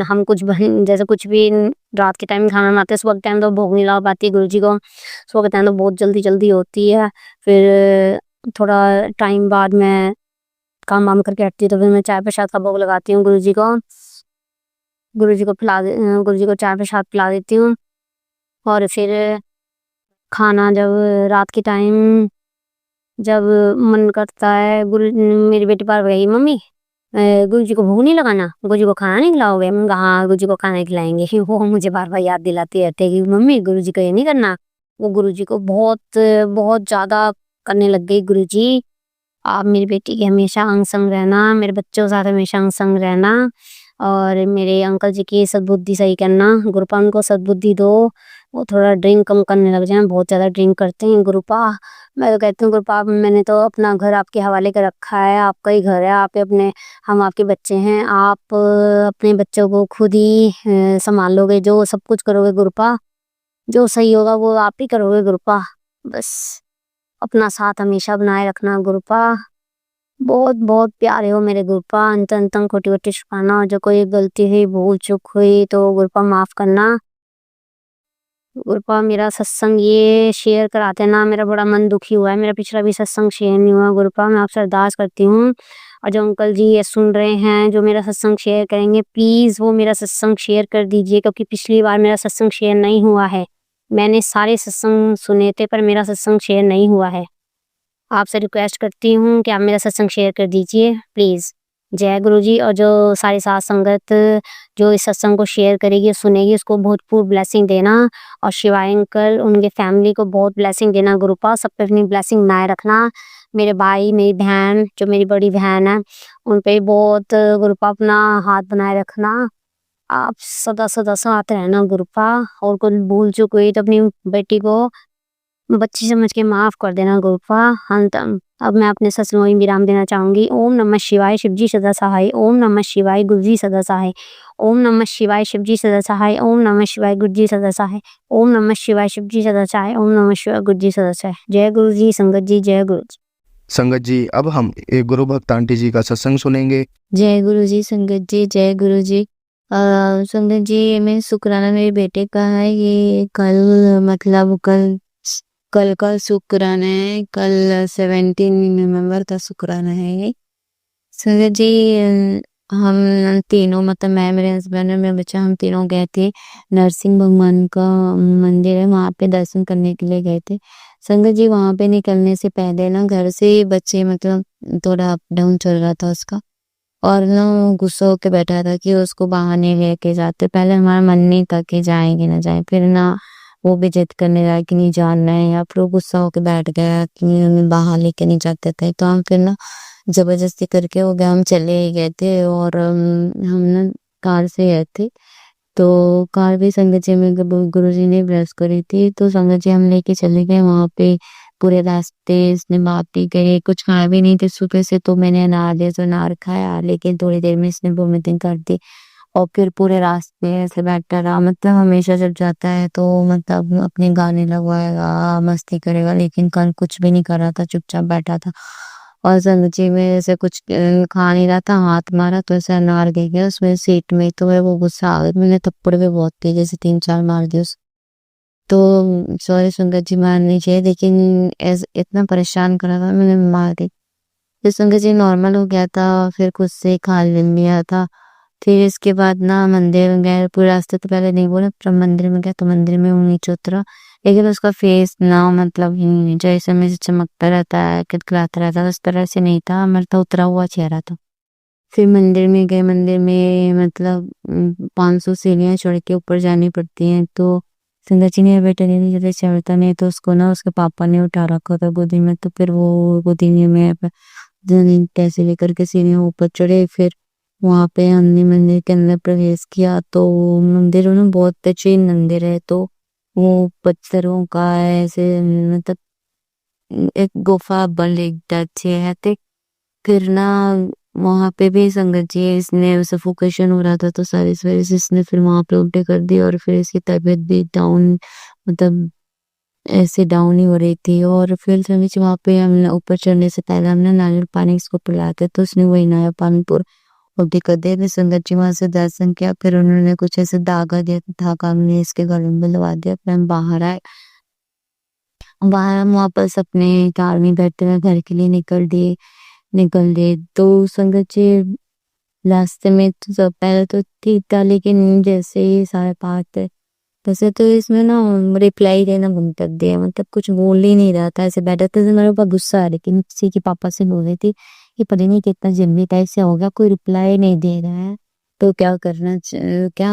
हम कुछ जैसे कुछ भी रात के टाइम खाना बनाते हैं, सुबह के टाइम तो भोग नहीं लगा पाती गुरुजी को। सुबह के टाइम तो बहुत जल्दी होती है। फिर थोड़ा टाइम बाद मैं काम वाम करके हटती हूँ तो फिर मैं चाय प्रसाद का भोग लगाती हूँ गुरुजी को। गुरुजी को चाय प्रसाद पिला देती हूँ। और फिर खाना जब रात के टाइम जब मन करता है मेरी बेटी बार गई मम्मी गुरुजी को भूख नहीं लगाना, गुरुजी को खाना नहीं खिलाओगे? मैं कहा हाँ गुरुजी को खाना खिलाएंगे। वो मुझे बार याद दिलाती रहती है कि मम्मी गुरुजी को ये नहीं करना। वो गुरुजी को बहुत बहुत ज्यादा करने लग गई। गुरुजी आप मेरी बेटी के हमेशा अंग संग रहना, मेरे बच्चों के साथ हमेशा अंग संग रहना, और मेरे अंकल जी की सद्बुद्धि सही करना। गुरुपा उनको सद्बुद्धि दो, वो थोड़ा ड्रिंक कम करने लग जाए, बहुत ज़्यादा ड्रिंक करते हैं गुरुपा। मैं तो कहती हूँ गुरुपा मैंने तो अपना घर आपके हवाले कर रखा है, आपका ही घर है, हम आपके बच्चे हैं। आप अपने बच्चों को खुद ही संभाल लोगे, जो सब कुछ करोगे गुरुपा, जो सही होगा वो आप ही करोगे गुरुपा। बस अपना साथ हमेशा बनाए रखना गुरुपा। बहुत बहुत प्यारे हो मेरे गुरुपा। अंतन खोटी खोटी छुपाना, और जो कोई गलती हुई भूल चूक हुई तो गुरुपा माफ करना। गुरुपा मेरा सत्संग ये शेयर कराते ना मेरा बड़ा मन दुखी हुआ है। मेरा पिछला भी सत्संग शेयर नहीं हुआ गुरुपा, मैं आपसे अरदास करती हूँ। और जो अंकल जी ये सुन रहे हैं जो मेरा सत्संग शेयर करेंगे, प्लीज वो मेरा सत्संग शेयर कर दीजिए, क्योंकि पिछली बार मेरा सत्संग शेयर नहीं हुआ है। मैंने सारे सत्संग सुने थे पर मेरा सत्संग शेयर नहीं हुआ है। आपसे रिक्वेस्ट करती हूँ कि आप मेरा सत्संग शेयर कर दीजिए प्लीज़। जय गुरु जी। और जो सारी साथ संगत जो इस सत्संग को शेयर करेगी सुनेगी उसको भरपूर ब्लेसिंग देना, और शिवाय अंकल उनके फैमिली को बहुत ब्लेसिंग देना गुरुपा। सब पे अपनी ब्लेसिंग बनाए रखना। मेरे भाई मेरी बहन जो मेरी बड़ी बहन है उन पे बहुत गुरुपा अपना हाथ बनाए रखना। आप सदा सदा साथ रहना गुरुपा। और कोई भूल चूक हुई तो अपनी बेटी को बच्ची समझ के माफ कर देना गुरुपा। अंतम अब मैं अपने सत्संग में विराम देना चाहूँगी। ओम नमः शिवाय, शिवजी सदा सहाय। ओम नमः शिवाय, गुरुजी सदा सहाय। ओम नमः शिवाय, शिवजी सदा सहाय। ओम नमः शिवाय, गुरुजी सदा सहाय। ओम नमः शिवाय, शिवजी सदा सहाय। ओम नमः शिवाय, गुरुजी सदा सहाय। जय गुरु जी, संगत जी, जय गुरु जी। संगत जी, अब हम एक गुरु भक्त आंटी जी का सत्संग सुनेंगे। जय गुरु जी, संगत जी, जय गुरु जी। संगत जी, मैं शुक्राना मेरे बेटे का है। ये कल मतलब कल का शुक्राना है। कल 17 नवंबर का शुक्राना है ये। संगत जी, हम तीनों मतलब मैं, मेरे हस्बैंड और मेरा बच्चा, हम तीनों गए थे। नरसिंह भगवान का मंदिर है, वहाँ पे दर्शन करने के लिए गए थे। संगत जी, वहाँ पे निकलने से पहले ना घर से बच्चे मतलब थोड़ा अप डाउन चल रहा था उसका, और ना वो गुस्सा होके बैठा था कि उसको बाहर नहीं लेके जाते। पहले हमारा मन नहीं था कि जाएंगे ना जाए, फिर ना वो भी जिद करने लगा कि नहीं जाना है, या फिर वो गुस्सा होके बैठ गया कि हमें बाहर लेके नहीं जाते थे। तो हम फिर ना जबरदस्ती करके हो गया, हम चले ही गए थे। और हम ना कार से गए थे। तो कार भी संगत जी में गुरु जी ने ब्लेस करी थी, तो संगत जी हम लेके चले गए वहां पे। पूरे रास्ते इसने बात नहीं करी, कुछ खाया भी नहीं थे सुबह से। तो मैंने अनार दिया तो अनार खाया, लेकिन थोड़ी देर में इसने वोमिटिंग कर दी। और फिर पूरे रास्ते ऐसे बैठा रहा। मतलब हमेशा जब जाता है तो मतलब अपने गाने लगवाएगा, मस्ती करेगा, लेकिन कल कुछ भी नहीं कर रहा था, चुपचाप बैठा था। और संगत जी में ऐसे कुछ खा नहीं रहा था, हाथ मारा तो ऐसे अनार गिर गया उसमें सीट में। तो वो गुस्सा आ गया, मैंने थप्पड़ भी बहुत तेज जैसे 3-4 मार दिए उस। तो सॉरी संगत जी, मारनी चाहिए, लेकिन इतना परेशान कर रहा था, मैंने मार दी। फिर संगत जी नॉर्मल हो गया था, फिर खुद से खा ले लिया था। फिर इसके बाद ना मंदिर में गए, पूरे रास्ते तो पहले नहीं बोला, फिर मंदिर में गया तो मंदिर में वो नीचे उतरा। लेकिन उसका फेस ना मतलब जैसे में से चमकता रहता है, खिलखिलाता रहता है, उस तरह से नहीं था, मतलब उतरा हुआ चेहरा था। फिर मंदिर में गए, मंदिर में मतलब 500 सीढ़ियां चढ़ के ऊपर जानी पड़ती हैं। तो संगत जी ने बेटा नहीं जैसे चढ़ता नहीं, तो उसको ना उसके पापा ने उठा रखा था गोदी में। तो फिर वो गोदी में कैसे लेकर के सीढ़ियां ऊपर चढ़े। फिर वहां पे हमने मंदिर के अंदर प्रवेश किया। तो मंदिर ना बहुत प्राचीन मंदिर है, तो वो पत्थरों का है, ऐसे मतलब एक गुफा बन टाइप है। तो फिर ना वहां पे भी संगत जी इसने सफोकेशन हो रहा था, तो सारी सवेरे से इसने फिर वहां पे उल्टे कर दी। और फिर इसकी तबीयत भी डाउन, मतलब ऐसे डाउन ही हो रही थी। और फिर संगत जी वहां पे हमने ऊपर चढ़ने से पहले हमने नारियल पानी इसको पिलाया था, तो उसने वही नारियल पानी पूरा उल्टी कर दिया। फिर संगत जी वहां से दर्शन किया, फिर उन्होंने कुछ ऐसे धागा दिया, धागा हमने इसके गले में लगा दिया। फिर हम बाहर आए, बाहर हम वापस अपने कार में बैठते हुए घर के लिए निकल दिए। तो संगत जी रास्ते में तो सब पहले तो ठीक था, लेकिन जैसे ही 5:30 थे, वैसे तो इसमें ना रिप्लाई देना बंद कर दिया, मतलब कुछ बोल ही नहीं रहा था, ऐसे बैठा था। मेरे ऊपर गुस्सा आ रही थी, किसी के पापा से बोल रही थी कि पता नहीं कितना जल्दी टाइप से हो गया, कोई रिप्लाई नहीं दे रहा है, तो क्या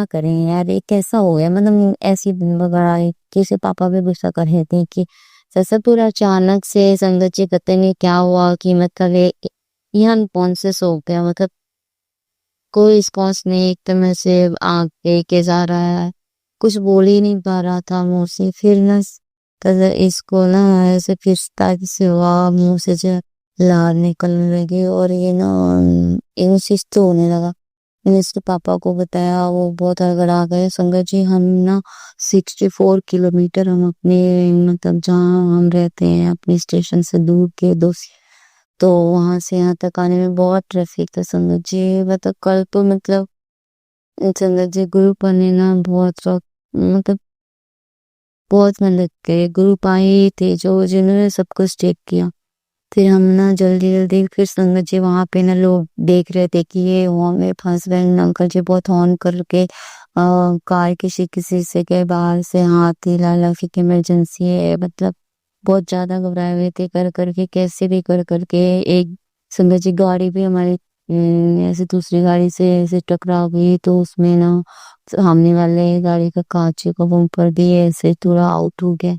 करें यार, ये कैसा हो गया। मतलब ऐसी वगैरह किसी पापा भी गुस्सा कर रहे थे कि जैसे पूरा अचानक से संगत जी पता नहीं क्या हुआ कि मतलब ये अनकॉन्शियस हो गया, मतलब कोई रिस्पॉन्स नहीं, एकदम ऐसे आंख के जा रहा है, कुछ बोल ही नहीं पा रहा था मुंह से। फिर ना इसको ना ऐसे फिसता से हुआ, मुंह से जो लार निकलने लगी, और ये ना ये सुस्त होने लगा। मैंने इसके पापा को बताया, वो बहुत हड़बड़ा गए। संगत जी हम ना 64 किलोमीटर हम अपने मतलब जहाँ हम रहते हैं अपने स्टेशन से दूर के तो वहां से यहाँ तक आने में बहुत ट्रैफिक था संगत जी। मतलब कल तो मतलब संगत जी ग्रुप ने ना मतलब बहुत मेहनत करी, ग्रुप आए थे जो जिन्होंने सब कुछ चेक किया। फिर हम ना जल्दी जल्दी फिर संगत जी वहां पे ना लोग देख रहे थे कि ये वहां में फंस गए। अंकल जी बहुत हॉर्न करके कार किसी से के बाहर से हाथ हिला ला कि इमरजेंसी है, मतलब बहुत ज्यादा घबराए हुए थे। कर करके कैसे भी कर करके एक संगत जी गाड़ी भी हमारी ऐसे दूसरी गाड़ी से ऐसे टकरा गई, तो उसमें ना सामने वाले गाड़ी का कांच का बम्पर भी ऐसे थोड़ा आउट हो गया।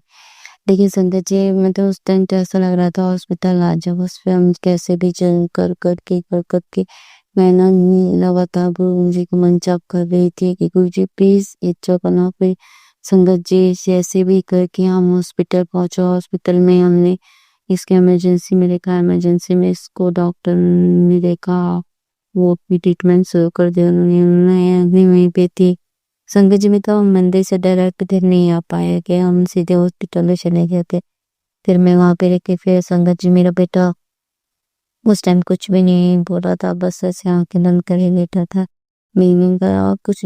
लेकिन संगत जी मतलब उस टाइम तो ऐसा लग रहा था हॉस्पिटल आ जाओ, उस पे हम कैसे भी चल कर करके मैं ना लगातार गुरु जी को मन जाप कर रही थी कि गुरु जी प्लीज इच्छा करना। फिर संगत जी जैसे भी करके हम हॉस्पिटल पहुंचे। हॉस्पिटल में हमने इसके इमरजेंसी में देखा, इमरजेंसी में इसको डॉक्टर ने देखा, वो अपनी ट्रीटमेंट शुरू कर दी उन्होंने। मैं वहीं पे थी। संगत जी, में तो मंदिर से डायरेक्ट इधर नहीं आ पाए कि हम सीधे हॉस्पिटल में चले गए थे। फिर मैं वहाँ पे रह के फिर संगत जी, मेरा बेटा उस टाइम कुछ भी नहीं बोल रहा था, बस ऐसे आंखें बंद करे लेटा था। मैंने कहा कुछ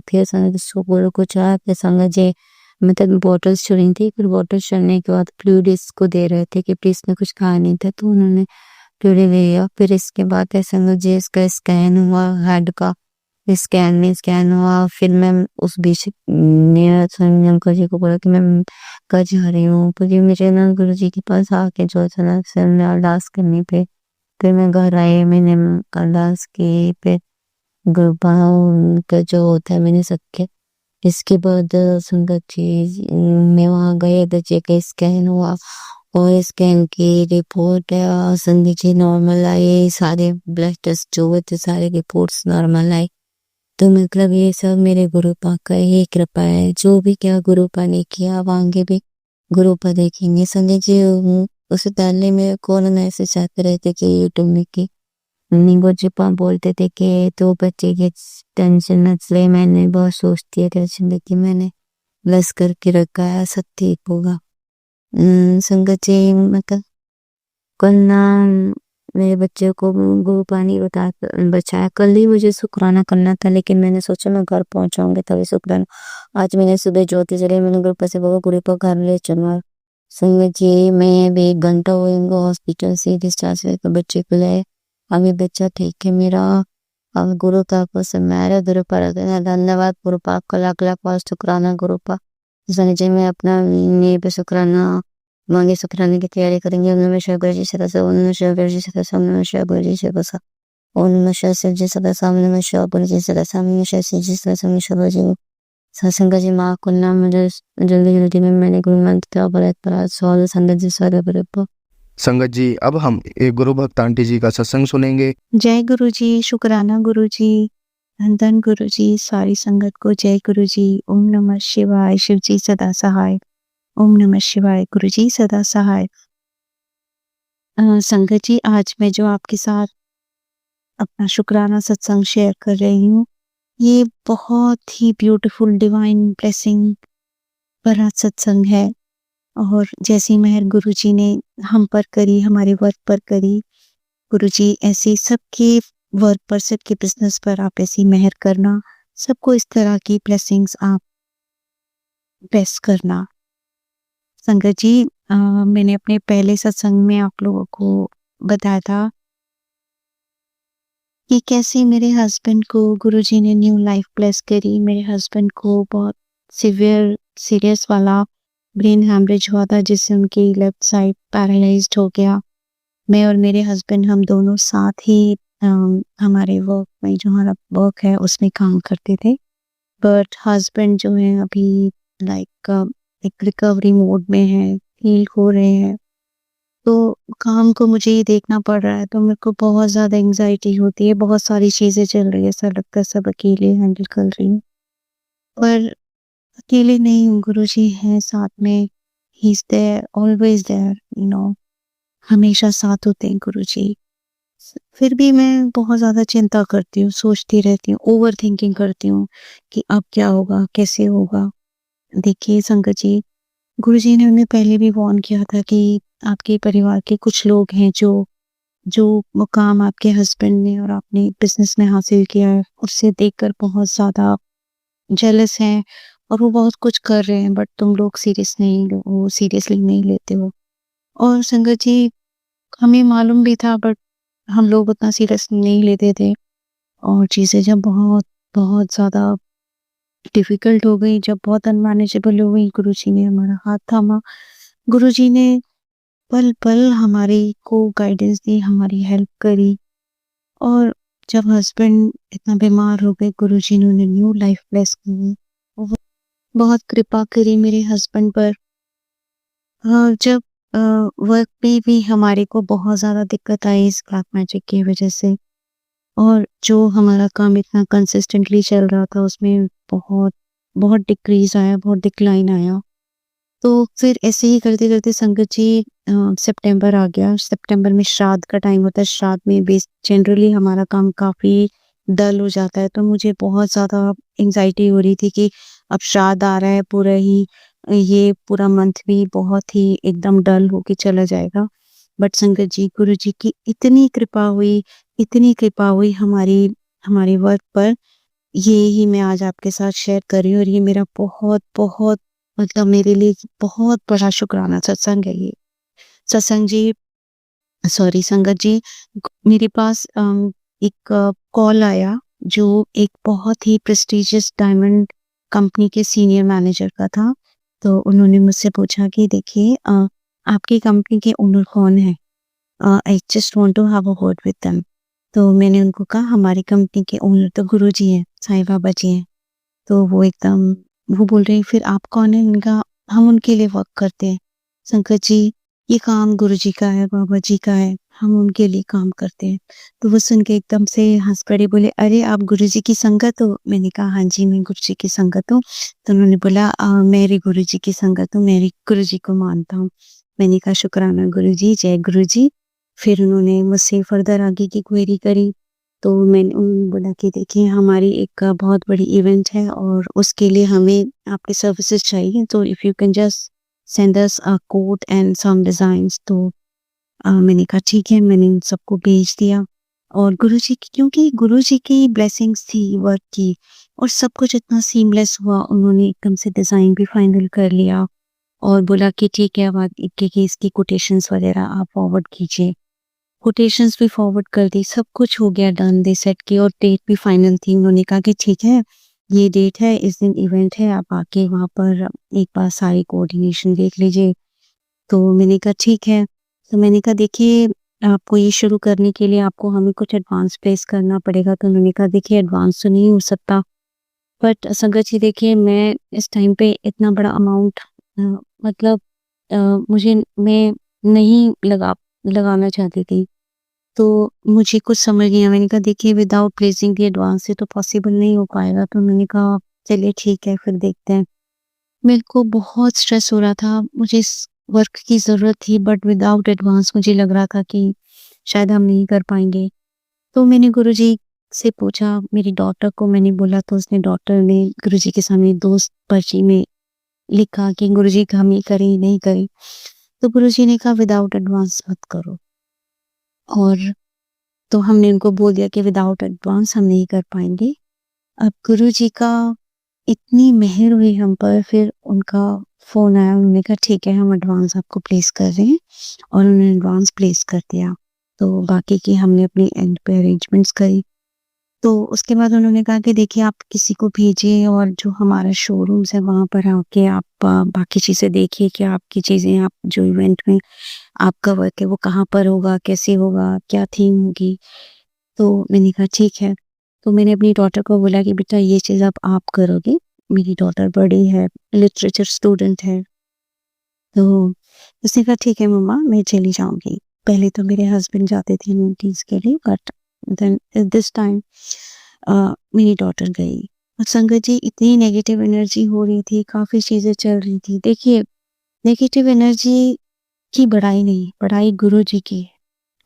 फिर संगत जी को बोलो कुछ आया, फिर संगत जी मतलब बॉटल्स चुनी थी। फिर बॉटल्स चुनने के बाद फ्लूइड इसको दे रहे थे कि इसने कुछ खाया नहीं था, तो उन्होंने फ्लूइड ले लिया। फिर इसके बाद संगत जी इसका स्कैन हुआ हेड का, स्कैन हुआ। फिर मैं उस बीच मेरा अंकल जी को बोला कि मैं कल जा रही हूँ, क्योंकि मुझे ना गुरु जी के पास आके जो है ना सिर अरदास करनी पे। फिर मैं घर आई, मैंने अरदास की, फिर गुरुबान का जो होता है मैंने सबके। इसके बाद संगत जी मैं वहाँ गए, बच्चे का स्कैन हुआ और स्कैन की रिपोर्ट संगत जी नॉर्मल आई। सारे ब्लड टेस्ट जो हुए थे सारे रिपोर्ट्स नॉर्मल आई। तो मतलब ये सब मेरे गुरुपा का ही कृपा है। जो भी क्या गुरुपा ने किया अब आगे भी गुरुपा देखेंगे। संजय जी उससे पहले मेरे को ना ऐसे चाहते रहते कि यूट्यूब में की निगो चिपा बोलते थे कि तो बच्चे की टेंशन न ले। मैंने बहुत सोचती है टेंशन लेके मैंने ब्लस करके रखा है, सब ठीक होगा। संगत जी मतलब कल ना मेरे बच्चे को गुरु पानी बचाया। कल ही मुझे शुक्राना करना था, लेकिन मैंने सोचा मैं घर पहुंचाऊंगी तभी शुक्राना। आज मैंने सुबह ज्योति जले, मैंने गुरु से बोला गुरु पर घर ले चलना। संगत जी मैं भी 1 घंटा होगा हॉस्पिटल से डिस्चार्ज होकर बच्चे को ले। अभी बच्चा ठीक है मेरा। अब गुरु का से मेरे गुरु पर धन्यवाद। गुरु पाक का लाख लाख बार शुक्राना गुरु पाक। संगत जी मैं अपना ये पे शुक्राना मांगे शुक्राने की तैयारी करेंगे। ओम नमः शिवाय गुरु जी सदा ओम नमः शिवाय गुरु जी सदा ओम नमः शिवाय गुरु जी सदा ओम नमः शिवाय शिव जी सदा ओम नमः शिवाय गुरु जी सदा ओम नमः शिवाय शिव जी सदा ओम नमः शिवाय गुरु जी। सत्संग जी माँ को नाम मुझे जल्दी जल्दी में मैंने गुरु मंत्र बरत पर सौल संगत जी सारे बरप। संगत जी अब हम एक गुरु भक्त आंटी जी का सत्संग सुनेंगे। जय गुरु जी, शुक्राना गुरु जी, धन धन गुरु जी, सारी संगत को जय गुरु जी। ओम नमः शिवाय, शिव जी सदा सहाय। ओम नमः शिवाय, गुरु जी सदा सहाय। संगत जी आज मैं जो आपके साथ अपना शुक्राना सत्संग शेयर कर रही हूँ, ये बहुत ही ब्यूटीफुल डिवाइन ब्लेसिंग भरा सत्संग है। और जैसी मेहर गुरु जी ने हम पर करी, हमारे वर्क पर करी, गुरु जी ऐसे सबके वर्क पर, सबके बिजनेस पर आप ऐसी मेहर करना, सबको इस तरह की ब्लेसिंग्स आप ब्लेस करना। संगत जी मैंने अपने पहले सत्संग में आप लोगों को बताया था कि कैसे मेरे हस्बैंड को गुरुजी ने न्यू लाइफ ब्लेस करी। मेरे हस्बैंड को बहुत सीरियस वाला ब्रेन हैमरेज हुआ था, जिससे उनकी लेफ्ट साइड पैरालाइज्ड हो गया। मैं और मेरे हस्बैंड हम दोनों साथ ही हमारे वर्क में, जो हमारा वर्क है उसमें काम करते थे। बट हस्बैंड जो है अभी लाइक एक रिकवरी मोड में है, हील हो रहे हैं, तो काम को मुझे ही देखना पड़ रहा है। तो मेरे को बहुत ज़्यादा एंग्जाइटी होती है, बहुत सारी चीज़ें चल रही है, ऐसा लगता है सब अकेले हैंडल कर रही हूँ। पर अकेले नहीं हूँ, गुरुजी हैं साथ में। He is there, always there, you know, हमेशा साथ होते हैं गुरुजी। फिर भी मैं बहुत ज़्यादा चिंता करती हूँ, सोचती रहती हूँ, ओवर थिंकिंग करती हूँ कि अब क्या होगा, कैसे होगा। देखिए संगत जी, गुरुजी ने उन्हें पहले भी वार्न किया था कि आपके परिवार के कुछ लोग हैं जो मुकाम आपके हस्बैंड ने और आपने बिजनेस में हासिल किया है, उससे देखकर बहुत ज़्यादा जेलस हैं और वो बहुत कुछ कर रहे हैं, बट तुम लोग सीरियसली नहीं लेते हो। और संगत जी हमें मालूम भी था, बट हम लोग उतना सीरियसली नहीं लेते थे। और चीज़ें जब बहुत बहुत ज़्यादा डिफ़िकल्ट हो गई, जब बहुत अनमैनेजेबल हो गई, गुरुजी ने हमारा हाथ थामा। गुरुजी ने पल पल हमारी को गाइडेंस दी, हमारी हेल्प करी। और जब हस्बैंड इतना बीमार हो गए, गुरुजी ने उन्हें न्यू लाइफ ब्लेस की, बहुत कृपा करी मेरे हस्बैंड पर। जब वर्क पे भी हमारे को बहुत ज़्यादा दिक्कत आई इस ब्लैक मैजिक की वजह से, और जो हमारा काम इतना कंसिस्टेंटली चल रहा था उसमें बहुत बहुत डिक्रीज आया, बहुत डिक्लाइन आया। तो फिर ऐसे ही करते-करते संगत जी सितंबर आ गया। सितंबर में श्राद्ध का टाइम होता है, श्राद्ध में जनरली हमारा काम काफ़ी डल हो जाता है, तो मुझे बहुत ज़्यादा एंग्ज़ायटी हो रही थी कि अब श्राद्ध आ रहा है, ये पूरा मंथ भी बहुत ही एकदम डल होके चला जाएगा। बट संगत जी, गुरु जी की इतनी कृपा हुई हमारे वर्क पर, ये ही मैं आज आपके साथ शेयर कर रही हूँ, और ये मेरा बहुत मतलब मेरे लिए बहुत बड़ा शुक्राना सत्संग है ये। सत्संग जी सॉरी संगत जी, मेरे पास एक कॉल आया जो एक बहुत ही प्रेस्टिजियस डायमंड कंपनी के सीनियर मैनेजर का था। तो उन्होंने मुझसे पूछा कि देखिए आपकी कंपनी के ओनर कौन है? I just want to have a word with them. तो मैंने उनको कहा हमारी कंपनी के ओनर तो गुरुजी हैं, साईं बाबा जी हैं। तो वो बोल रहे हैं फिर आप कौन हैं? मैंने कहा हम उनके लिए वर्क करते हैं। संकट जी, ये काम गुरुजी का है, बाबा जी का है, हम उनके लिए काम करते हैं। तो वो सुन के एकदम से हँस पड़े, बोले अरे आप गुरुजी की संगत हो? मैंने कहा हाँ जी, मैं गुरुजी की संगत हूँ। तो उन्होंने बोला मेरी गुरुजी की संगत हूँ, मेरी गुरुजी को मानता हूँ। मैंने कहा शुक्राना गुरुजी, जय गुरुजी। फिर उन्होंने मुझसे फर्दर आगे की क्वेरी करी। तो मैंने उन्होंने बोला कि देखिए हमारी एक बहुत बड़ी इवेंट है और उसके लिए हमें आपकी सर्विसेज चाहिए, तो if you can just send us a code and some designs. तो मैंने कहा ठीक है, मैंने उन सबको भेज दिया। और गुरुजी की, क्योंकि गुरुजी की ब्लेसिंग्स थी वर्क की, और सब कुछ इतना सीमलेस हुआ, उन्होंने एकदम से डिज़ाइन भी फाइनल कर लिया और बोला कि ठीक है अब आगे की इसकी कोटेशंस वगैरह आप फॉरवर्ड कीजिए। कोटेशंस भी फॉरवर्ड कर दी, सब कुछ हो गया डन, दे सेट की, और डेट भी फाइनल थी। उन्होंने कहा कि ठीक है ये डेट है, इस दिन इवेंट है, आप आके वहाँ पर एक बार सारी कोऑर्डिनेशन देख लीजिए। तो मैंने कहा ठीक है। तो मैंने कहा देखिए आपको ये शुरू करने के लिए आपको हमें कुछ एडवांस प्लेस करना पड़ेगा। तो उन्होंने कहा देखिए एडवांस तो नहीं हो सकता, बट संगत जी देखिए मैं इस टाइम पे इतना बड़ा अमाउंट मतलब अ, मैं नहीं लगाना चाहती थी। तो मुझे कुछ समझ नहीं आया, मैंने कहा देखिए विदाउट प्लेसिंग द एडवांस से तो पॉसिबल नहीं हो पाएगा। तो उन्होंने कहा चलिए ठीक है फिर देखते हैं। मेरे को बहुत स्ट्रेस हो रहा था, मुझे इस वर्क की ज़रूरत थी, बट विदाउट एडवांस मुझे लग रहा था कि शायद हम नहीं कर पाएँगे। तो मैंने गुरुजी से पूछा, मेरी डॉटर को मैंने बोला, तो उसने डॉटर ने गुरुजी के सामने दोस्त पर्ची में लिखा कि गुरुजी हम ये करें नहीं करें। तो गुरुजी ने कहा विदाउट एडवांस मत करो, और तो हमने उनको बोल दिया कि विदाउट एडवांस हम नहीं कर पाएँगे। अब गुरुजी का इतनी मेहर हुई हम पर, फिर उनका फ़ोन आया, उन्होंने कहा ठीक है हम एडवांस आपको प्लेस कर रहे हैं, और उन्होंने एडवांस प्लेस कर दिया। तो बाकी की हमने अपनी एंड पे अरेंजमेंट्स करी। तो उसके बाद उन्होंने कहा कि देखिए आप किसी को भेजिए और जो हमारा शोरूम्स है वहाँ पर आके आप बाकी चीज़ें देखिए कि आपकी चीज़ें, आप जो इवेंट में आपका वर्क है वो कहाँ पर होगा, कैसे होगा, क्या थीम होगी। तो मैंने कहा ठीक है। तो मैंने अपनी डॉटर को बोला कि बेटा ये चीज़ अब आप करोगी। मेरी डॉटर बड़ी है, लिटरेचर स्टूडेंट है। तो उसने कहा ठीक है मम्मा मैं चली जाऊँगी। पहले तो मेरे हस्बैंड जाते थे मीटिंग्स के लिए, बट देन दिस टाइम मेरी डॉटर गई। और संगत जी इतनी नेगेटिव एनर्जी हो रही थी, काफ़ी चीज़ें चल रही थी। देखिए नेगेटिव एनर्जी की बड़ाई नहीं, बड़ाई गुरुजी की है।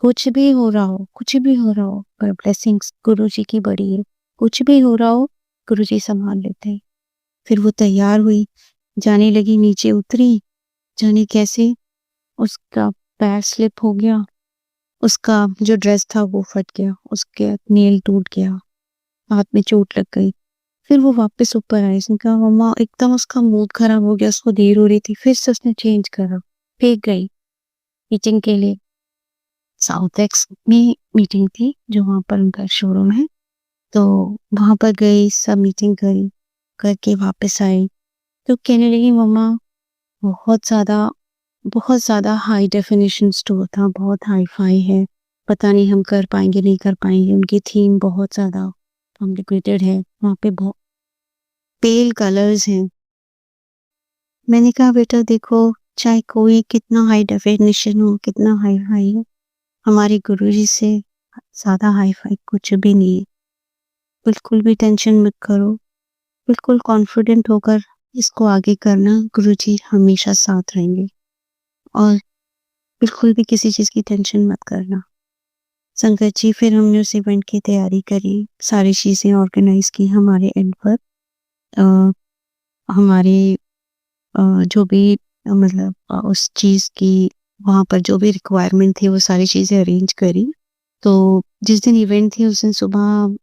कुछ भी हो रहा हो, कुछ भी हो रहा हो, पर ब्लेसिंग्स गुरुजी की बड़ी है। कुछ भी हो रहा हो, गुरुजी सँभाल लेते हैं। फिर वो तैयार हुई, जाने लगी, नीचे उतरी, जाने कैसे उसका पैर स्लिप हो गया, उसका जो ड्रेस था वो फट गया, उसके नेल टूट गया, हाथ में चोट लग गई। फिर वो वापस ऊपर आई, उसने कहा मम्मा, एकदम उसका मूड खराब हो गया, उसको देर हो रही थी, फिर से उसने चेंज करा, फिर गई मीटिंग के लिए। साउथ एक्स में मीटिंग थी, जो वहाँ पर उनका शोरूम है। तो वहाँ पर गई, सब मीटिंग करी, करके वापस आई। तो कहने लगी मम्मा बहुत ज़्यादा हाई डेफिनिशन स्टोर था, बहुत हाई-फाई है, पता नहीं हम कर पाएँगे, नहीं कर पाएँगे। उनकी थीम बहुत ज़्यादा कॉम्प्लिकेटेड है, वहाँ पे बहुत पेल कलर्स हैं। मैंने कहा बेटा देखो, चाहे कोई कितना हाई डेफिनिशन हो, कितना हाई-फाई हो, हमारे गुरुजी से ज़्यादा हाई-फाई कुछ भी नहीं है। बिल्कुल भी टेंशन मत करो, बिल्कुल कॉन्फिडेंट होकर इसको आगे करना गुरुजी हमेशा साथ रहेंगे और बिल्कुल भी किसी चीज़ की टेंशन मत करना। संगत जी फिर हमने उस इवेंट की तैयारी करी, सारी चीज़ें ऑर्गेनाइज़ की हमारे एंड पर। अ, हमारी जो भी मतलब उस चीज़ की वहाँ पर जो भी रिक्वायरमेंट थी वो सारी चीज़ें अरेंज करी। तो जिस दिन इवेंट थी उस दिन सुबह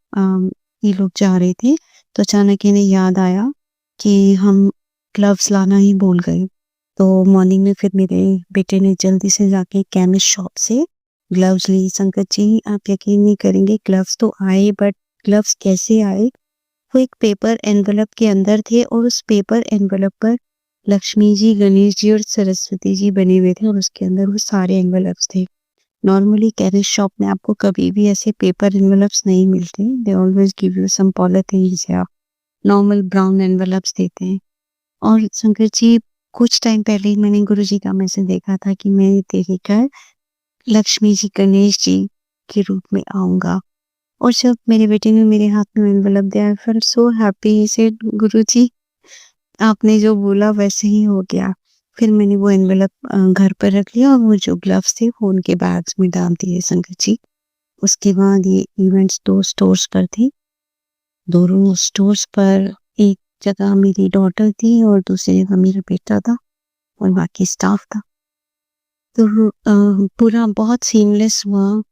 ये लोग जा रहे थे, तो अचानक इन्हें याद आया कि हम ग्लव्स लाना ही भूल गए। तो मॉर्निंग में फिर मेरे बेटे ने जल्दी से जाके केमिस्ट शॉप से ग्लव्स ली। संगत जी आप यकीन नहीं करेंगे, ग्लव्स तो आए बट ग्लव्स कैसे आए? वो एक पेपर एनवेलप के अंदर थे और उस पेपर एनवेलप पर लक्ष्मी जी, गणेश जी और सरस्वती जी बने हुए थे और उसके अंदर वो सारे एनवेलप्स थे। नॉर्मली केमिस्ट शॉप में आपको कभी भी ऐसे पेपर एनवेलप्स नहीं मिलते। They always give you some polythenes या नॉर्मल ब्राउन एनवेलप्स देते हैं। और शंकर जी कुछ टाइम पहले ही मैंने गुरुजी का मैसेज देखा था कि मैं तेरे घर लक्ष्मी जी, गणेश जी के रूप में आऊँगा। और जब मेरे बेटे ने मेरे हाथ में एनवेलप दिया, I felt so happy. He said, Guruji आपने जो बोला वैसे ही हो गया। फिर मैंने वो एनवेलप घर पर रख लिया और वो जो ग्लव्स थे वो उनके बैग्स में डाल दिए संगत जी। उसके बाद ये इवेंट्स 2 स्टोर्स पर थे। दोनों स्टोर्स पर एक जगह मेरी डॉटर थी और दूसरी जगह मेरा बेटा था और बाकी स्टाफ था। तो पूरा बहुत सीमलेस हुआ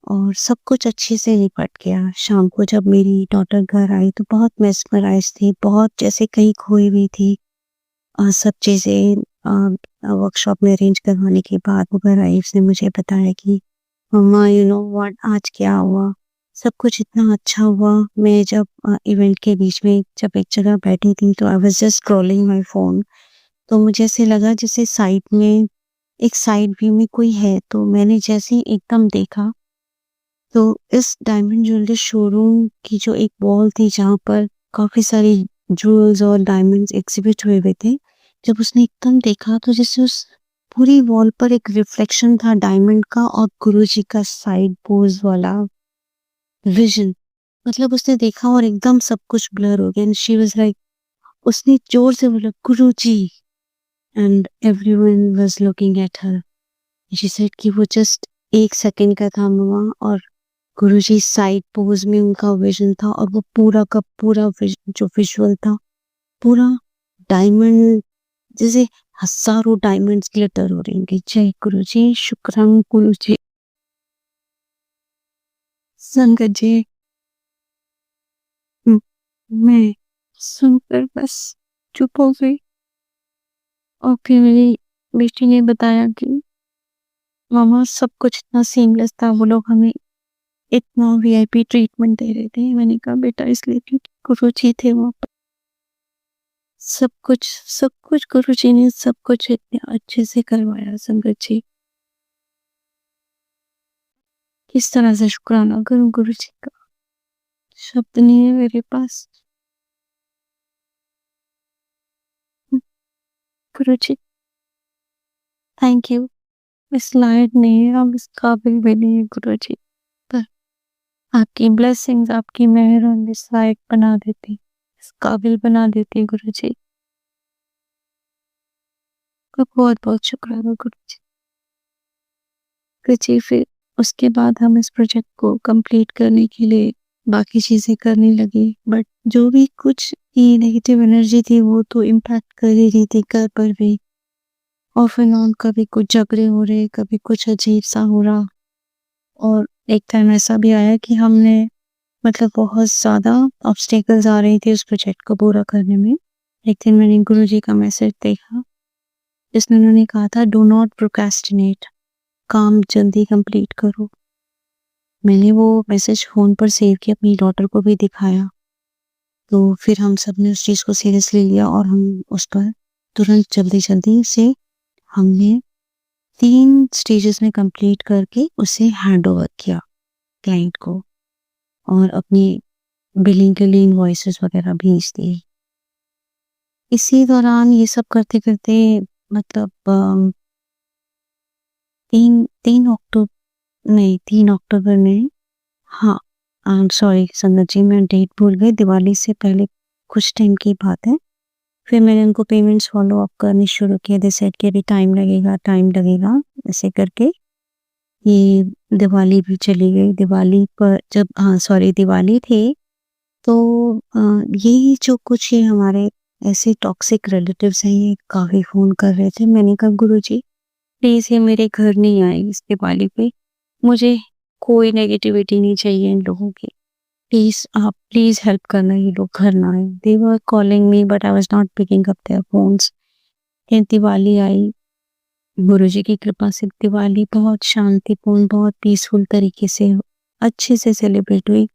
और सब कुछ अच्छे से निपट गया। शाम को जब मेरी डॉटर घर आई तो बहुत मेस्मराइज़ थी, बहुत जैसे कहीं खोई हुई थी। सब चीज़ें वर्कशॉप में अरेंज करवाने के बाद वो घर आई, उसने मुझे बताया कि मम्मा यू नो व्हाट आज क्या हुआ? सब कुछ इतना अच्छा हुआ। मैं जब इवेंट के बीच में जब एक जगह बैठी थी तो I was just scrolling my phone, तो मुझे ऐसे लगा जैसे साइड में एक साइड व्यू में कोई है, तो मैंने जैसे ही एकदम देखा तो इस डायमंड ज्वेलरी शोरूम की जो एक वॉल थी जहाँ पर काफ़ी सारी ज्वेल्स और डायमंड्स एग्ज़िबिट हुए हुए थे, जब उसने एकदम देखा तो जैसे उस पूरी वॉल पर एक रिफ्लेक्शन था डायमंड का और गुरुजी का साइड पोज़ वाला विज़न। मतलब उसने देखा और एकदम सब कुछ ब्लर हो गया एंड शी वाज़ लाइक, उसने ज़ोर से बोला Guruji and everyone was looking at her. She said कि वो जस्ट 1 सेकंड का था मम्मा और गुरुजी साइड पोज में उनका विजन था और वो पूरा का पूरा जो विजुअल था पूरा डायमंड, जैसे हजारों डायमंड्स ग्लिटर हो रही थी। जय गुरुजी, शुक्रान गुरुजी। संगत जी मैं सुनकर बस चुप हो गई और फिर मेरी बेटी ने बताया कि मामा सब कुछ इतना सीमलेस था, वो लोग हमें इतना वीआईपी ट्रीटमेंट दे रहे थे। मैंने कहा बेटा इसलिए क्योंकि गुरुजी थे वहाँ पर। सब कुछ गुरुजी ने सब कुछ इतने अच्छे से करवाया संगत जी। किस तरह से शुक्राना करूं गुरुजी का, शब्द नहीं है मेरे पास। गुरुजी थैंक यू। इस लायक नहीं है, हम इस काबिल भी नहीं है गुरुजी, पर आपकी ब्लेसिंग्स, आपकी मेहर हमें इस लायक बना देती, इस काबिल बना देती गुरुजी। का बहुत बहुत शुक्राना गुरुजी। गुरुजी फिर उसके बाद हम इस प्रोजेक्ट को कंप्लीट करने के लिए बाकी चीज़ें करने लगे, बट जो भी कुछ ये नेगेटिव एनर्जी थी वो तो इम्पैक्ट कर ही रही थी घर पर भी। ऑफ एंड ऑन कभी कुछ झगड़े हो रहे, कभी कुछ अजीब सा हो रहा। और एक टाइम ऐसा भी आया कि हमने मतलब बहुत ज़्यादा ऑब्स्टेकल्स आ रही थी उस प्रोजेक्ट को पूरा करने में। एक दिन मैंने गुरुजी का मैसेज देखा जिसमें उन्होंने कहा था डू नॉट प्रोक्रेस्टिनेट, काम जल्दी कंप्लीट करो। मैंने वो मैसेज फ़ोन पर सेव किया, अपनी डॉटर को भी दिखाया। तो फिर हम सब ने उस चीज़ को सीरियसली लिया और हम उस पर तुरंत जल्दी-जल्दी से हमने 3 स्टेजेस में कंप्लीट करके उसे हैंडओवर किया क्लाइंट को और अपनी बिलिंग के लिए इनवॉइसेस वगैरह भेज दिए। इसी दौरान ये सब करते-करते मतलब 3 अक्टूबर में, हाँ, आई एम सॉरी संगत जी मैं डेट भूल गई, दिवाली से पहले कुछ टाइम की बात है। फिर मैंने उनको पेमेंट्स फ़ॉलो अप करने शुरू किए। दे सेड कि अभी टाइम लगेगा, ऐसे करके। ये दिवाली भी चली गई। दिवाली पर जब दिवाली थी, तो यही जो कुछ ये हमारे ऐसे टॉक्सिक रिलेटिव्स हैं, ये काफ़ी फ़ोन कर रहे थे। मैंने कहा गुरुजी प्लीज़ ये मेरे घर नहीं आए इस दिवाली पे। मुझे कोई नेगेटिविटी नहीं चाहिए इन लोगों की। आप प्लीज़ हेल्प करना, ये लोग घर ना आए। They were calling me but I was not picking up their phones. फिर दिवाली आई। गुरुजी की कृपा से दिवाली बहुत शांतिपूर्ण, बहुत पीसफुल तरीके से अच्छे से सेलिब्रेट हुई।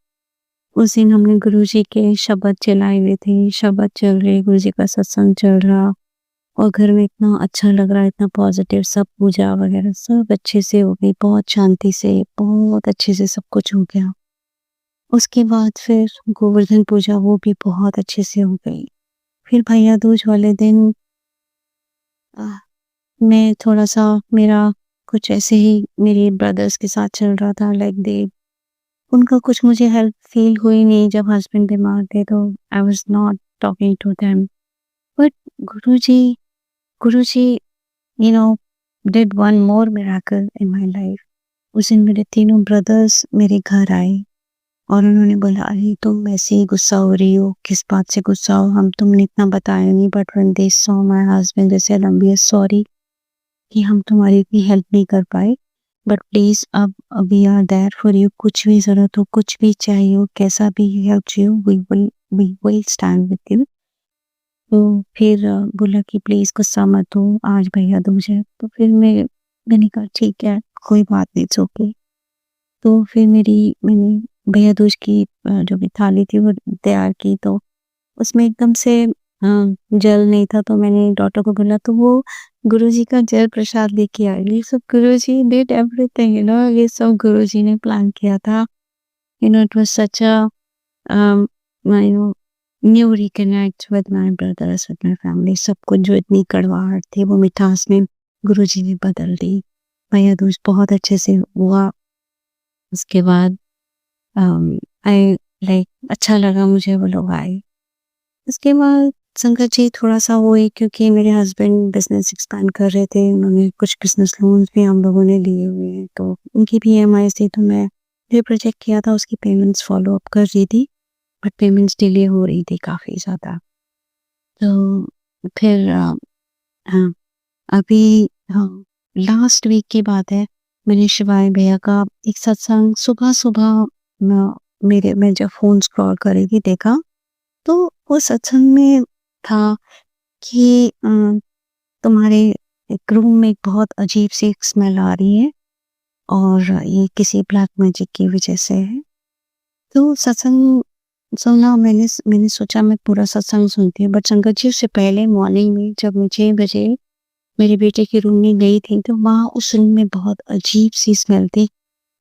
उस दिन हमने गुरुजी के शबद चलाए हुए थे, शबद चल रहे, गुरुजी का सत्संग चल रहा और घर में इतना अच्छा लग रहा है, इतना पॉजिटिव, सब पूजा वगैरह सब अच्छे से हो गई, बहुत शांति से, बहुत अच्छे से सब कुछ हो गया। उसके बाद फिर गोवर्धन पूजा वो भी बहुत अच्छे से हो गई। फिर भैया दूज वाले दिन मैं थोड़ा-सा मेरा कुछ ऐसे ही मेरे ब्रदर्स के साथ चल रहा था, लाइक दे उनका कुछ मुझे हेल्प फ़ील हुई नहीं जब हस्बैंड बीमार थे, तो I was not talking to them. But Guruji Guruji you know did one more miracle in my life. उस दिन मेरे तीनों ब्रदर्स मेरे घर आए और उन्होंने बोला, अरे तुम ऐसे ही गुस्सा हो रही हो, किस बात से गुस्सा हो, हम तुमने इतना बताया नहीं। But when they saw my husband they said, I am sorry कि हम तुम्हारी इतनी हेल्प नहीं कर पाए, बट प्लीज़ अब we are there for you. कुछ भी ज़रूरत हो, कुछ भी चाहिए हो, कैसा भी हेल्प चाहिए हो, we will stand with you. तो फिर बोला कि प्लीज़ गुस्सा मत हो, आज भैया दूज है। तो फिर मैंने कहा ठीक है, कोई बात नहीं, इट्स ओके। तो फिर मैंने भैया दूज की जो भी थाली थी वो तैयार की, तो उसमें एकदम से जल नहीं था, तो मैंने डॉटर को बोला तो वो गुरुजी का जल प्रसाद लेके आई। ये सब गुरुजी डिड एवरीथिंग, ये सब गुरुजी ने प्लान किया था। It was such a new reconnect with my brothers, with my family. सब कुछ जो इतनी कड़वाहट थी वो मिठास में गुरुजी ने बदल दी। भैया दूज बहुत अच्छे से हुआ। उसके बाद आई लाइक अच्छा लगा मुझे वो लोग आए। उसके बाद संगत जी थोड़ा-सा हुई क्योंकि मेरे हस्बैंड बिज़नेस एक्सपैंड कर रहे थे, उन्होंने कुछ बिज़नेस लोन्स भी हम लोगों ने लिए हुए हैं, तो उनकी भी ईएमआईज़ थी, तो मैं जो प्रोजेक्ट किया था उसकी पेमेंट्स फ़ॉलो अप कर रही थी, बट पेमेंट्स डिले हो रही थी काफ़ी ज़्यादा। तो फिर हाँ, अभी हाँ, लास्ट वीक की बात है, मैंने शिवाय भैया का एक सत्संग सुबह-सुबह म मैं जब फ़ोन स्क्रॉल कर रही थी देखा, तो वो सत्संग में था कि तुम्हारे एक रूम में एक बहुत अजीब-सी एक स्मेल आ रही है और ये किसी ब्लैक मैजिक की वजह से है। तो सत्संग सुना, मैंने सोचा मैं पूरा सत्संग सुनती हूँ, बट संगत जी उससे पहले मॉर्निंग में जब मैं 6 बजे मेरे बेटे के रूम में गई थी, तो वहाँ उस रूम में बहुत अजीब-सी स्मेल थी।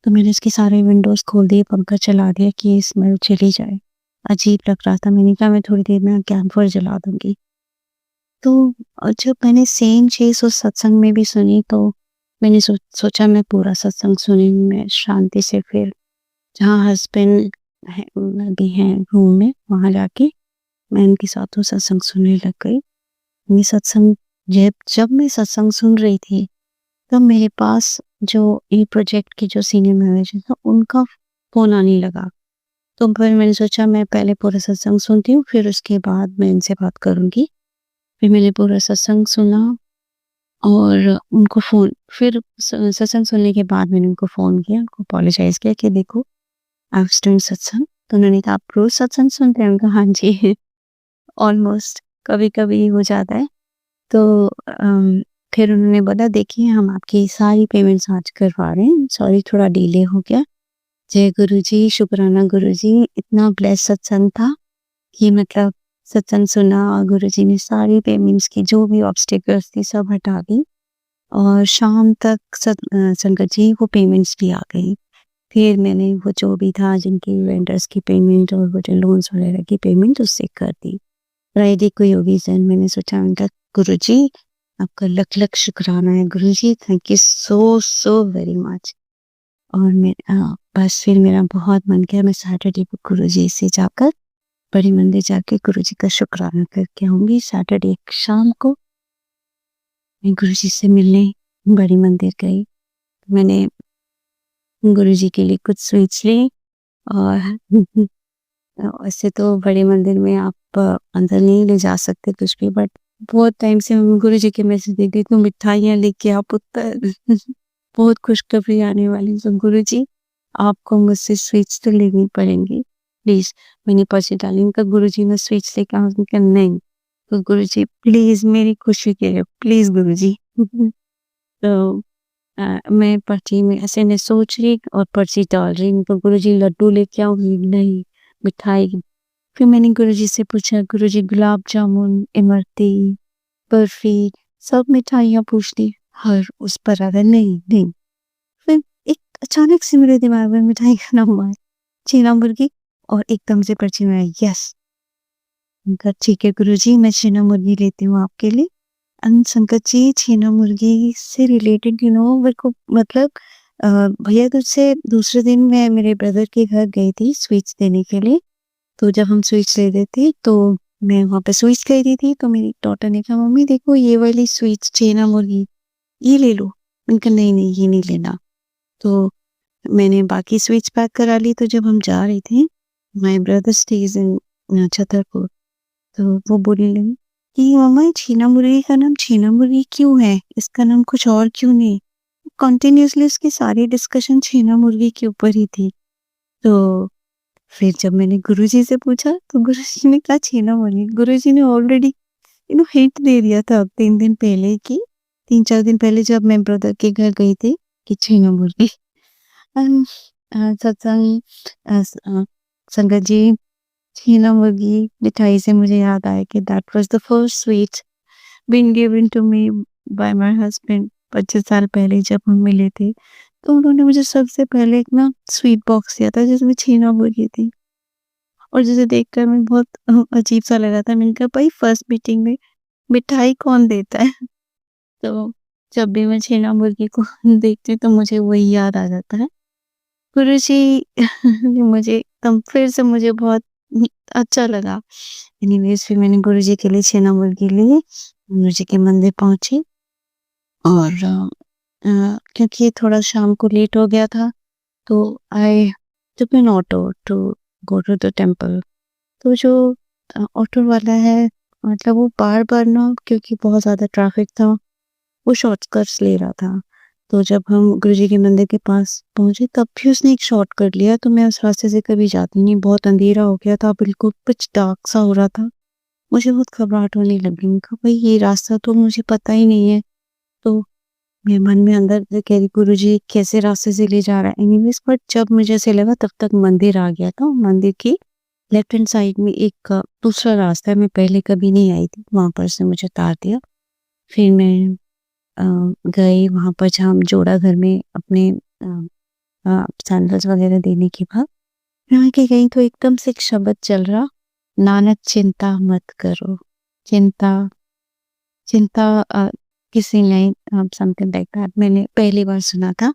तो मैंने उसके सारे विंडोज़ खोल दिए, पंखा चला दिया कि ये स्मेल चली जाए। अजीब लग रहा था, मैंने कहा मैं थोड़ी देर में कैम्फर जला दूँगी। तो जब मैंने सेम चीज़ उस सत्संग में भी सुनी, तो मैंने सोचा मैं पूरा सत्संग सुनूँगी मैं शांति से। फिर जहाँ हस्बैंड भी हैं रूम में, वहाँ जाके मैं उनके साथ वो सत्संग सुनने लग गई। ये सत्संग जब मैं सत्संग सुन रही थी, तब मेरे पास जो ये प्रोजेक्ट के जो सीनियर मैनेजर था उनका फ़ोन आने लगा। तो फिर मैंने सोचा मैं पहले पूरा सत्संग सुनती हूँ, फिर उसके बाद मैं इनसे बात करूँगी। फिर मैंने पूरा सत्संग सुना और उनको फिर सत्संग सुनने के बाद मैंने उनको फ़ोन किया, उनको अपोलोजाइज़ किया कि देखो आई वाज़ डूइंग सत्संग। तो उन्होंने कहा, "आप रोज़ सत्संग सुनते हैं?" मैंने कहा, "हाँ जी, ऑलमोस्ट कभी-कभी हो जाता है।" तो फिर उन्होंने बोला, "देखिए हम आपकी सारी पेमेंट्स आज करवा रहे हैं, सॉरी थोड़ा डिले हो गया। जय गुरुजी, शुक्राना गुरुजी, इतना ब्लेस्ड सत्संग था कि मतलब सत्संग सुना और गुरुजी ने सारी पेमेंट्स की जो भी ऑब्स्टेकल्स थी सब हटा दी और शाम तक संगत जी वो पेमेंट्स भी आ गई। फिर मैंने वो जो भी था जिनकी वेंडर्स की पेमेंट और वो जो लोन्स वगैरह की पेमेंट उससे कर दी। फ्राइडे को योगी जन मैंने सोचा, मैंने कहा गुरुजी आपका लख-लख शुक्राना है Guruji, thank you so very much. और मैं बस फिर मेरा बहुत मन किया मैं सैटरडे को गुरुजी से जाकर बड़ी मंदिर जाके गुरुजी का शुक्राना करके आऊँगी। सैटरडे शाम को मैं गुरुजी से मिलने बड़ी मंदिर गई। मैंने गुरुजी के लिए कुछ स्वीट्स ली और वैसे तो बड़ी मंदिर में आप अंदर नहीं ले जा सकते कुछ भी, बट बहुत टाइम से मैं गुरुजी के मैसेज देख रही हूँ, मिठाइयाँ लेके आप उत्तर बहुत खुशखबरी आने वाली। तो गुरुजी आपको मुझसे स्वीट्स तो लेनी पड़ेंगी प्लीज। मैंने पर्ची डाली, उनका गुरुजी मैं स्वीट्स लेके आऊँ, उनका नहीं। तो गुरुजी प्लीज मेरी खुशी के लिए प्लीज गुरुजी। तो मैं पर्ची में ऐसे नहीं सोच रही और पर्ची डाल रही हूँ, तो गुरुजी लड्डू लेके आऊंगी, नहीं मिठाई। फिर मैंने गुरुजी से पूछा, गुरुजी गुलाब जामुन, इमरती, बर्फी सब मिठाइयाँ पूछ ली, हर उस पर आ गया नहीं नहीं। फिर एक अचानक से मेरे दिमाग में मिठाई का नाम आया, छेना मुर्गी, और एकदम से पर्ची में आया यस। उनका ठीक है गुरुजी, मैं छेना मुर्गी लेती हूँ आपके लिए। संकट जी, छेना मुर्गी से रिलेटेड मेरे को मतलब भैया दूज से दूसरे दिन मैं मेरे ब्रदर के घर गई थी स्वीट्स देने के लिए। तो जब हम स्वीट्स ले रहे थे तो मैं वहाँ पे स्वीट्स खरीदी थी, तो मेरी डॉटर ने कहा मम्मी देखो ये वाली स्वीट्स छेना मुर्गी ये ले लो। मैंने कहा नहीं नहीं ये नहीं लेना। तो मैंने बाकी स्वीट्स पैक करा ली। तो जब हम जा रहे थे, माय ब्रदर स्टेज इन छतरपुर, तो वो बोलने लगी कि मम्मा ये छेना मुर्गी का नाम छेना मुर्गी क्यों है, इसका नाम कुछ और क्यों नहीं। कंटिन्यूअसली उसकी सारी डिस्कशन छेना मुर्गी के ऊपर ही थी। तो फिर जब मैंने गुरुजी से पूछा तो गुरुजी ने कहा छेना मुर्गी। गुरुजी ने ऑलरेडी हिंट दे दिया था 3 दिन पहले कि 3-4 दिन पहले जब मैं ब्रदर के घर गई थी कि छेना मुर्गी। सत्संग संगत जी, छेना मुर्गी मिठाई से मुझे याद आया कि that was the first sweet been given to me by my husband. 25 साल पहले जब हम मिले थे तो उन्होंने मुझे सबसे पहले एक ना स्वीट बॉक्स दिया था जिसमें छेना मुर्गी थी, और जिसे देखकर मैं बहुत अजीब सा लगा था। मैंने कहा भाई फर्स्ट मीटिंग में मिठाई कौन देता है। तो जब भी मैं छेना मुर्गी को देखती हूँ तो मुझे वही याद आ जाता है। गुरुजी ने मुझे एकदम फिर से मुझे बहुत अच्छा लगा। एनीवेज फिर मैंने गुरुजी के लिए छेना मुर्गी ली, गुरुजी के मंदिर पहुंची और क्योंकि थोड़ा शाम को लेट हो गया था तो I took an auto to go to the temple. तो जो ऑटो वाला है मतलब वो बार-बार ना, क्योंकि बहुत ज़्यादा ट्रैफिक था, वो शॉर्टकट्स ले रहा था। तो जब हम गुरुजी के मंदिर के पास पहुँचे तब भी उसने एक शॉर्टकट लिया। तो मैं उस रास्ते से कभी जाती नहीं, बहुत अंधेरा हो गया था, बिल्कुल पिच डार्क सा हो रहा था। मुझे बहुत घबराहट होने लगी। मैंने कहा भाई ये रास्ता तो मुझे पता ही नहीं है। तो मैं मन में अंदर से कह रही गुरुजी कैसे रास्ते से ले जा रहा है। एनीवेज बट जब मुझे ऐसे लगा तब तक मंदिर आ गया था। मंदिर की लेफ्ट हैंड साइड में एक दूसरा रास्ता है, मैं पहले कभी नहीं आई थी, वहाँ पर से मुझे उतार दिया। फिर मैं गई वहाँ पर जहाँ हम जोड़ा घर में अपने सैंडल्स वगैरह देने के बाद यहाँ के गई तो एकदम से एक शब्द चल रहा, नानक चिंता मत करो। चिंता चिंता किसी ने समथिंग लाइक दैट मैंने पहली बार सुना था।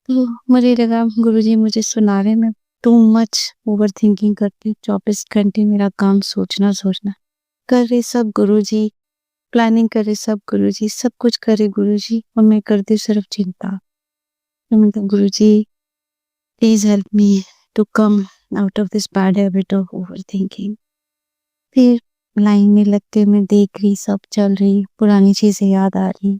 तो मुझे लगा गुरुजी मुझे सुना रहे, मैं टू मच ओवर थिंकिंग करती हूँ। 24 घंटे मेरा काम सोचना कर रहे सब गुरुजी, प्लानिंग कर रहे सब गुरुजी, सब कुछ कर रहे गुरुजी, और मैं करती हूँ सिर्फ चिंता। तो मतलब Guruji please help me to come out of this bad habit of over thinking. फिर लाइन में लगते मैं देख रही सब चल रही, पुरानी चीजें याद आ रही।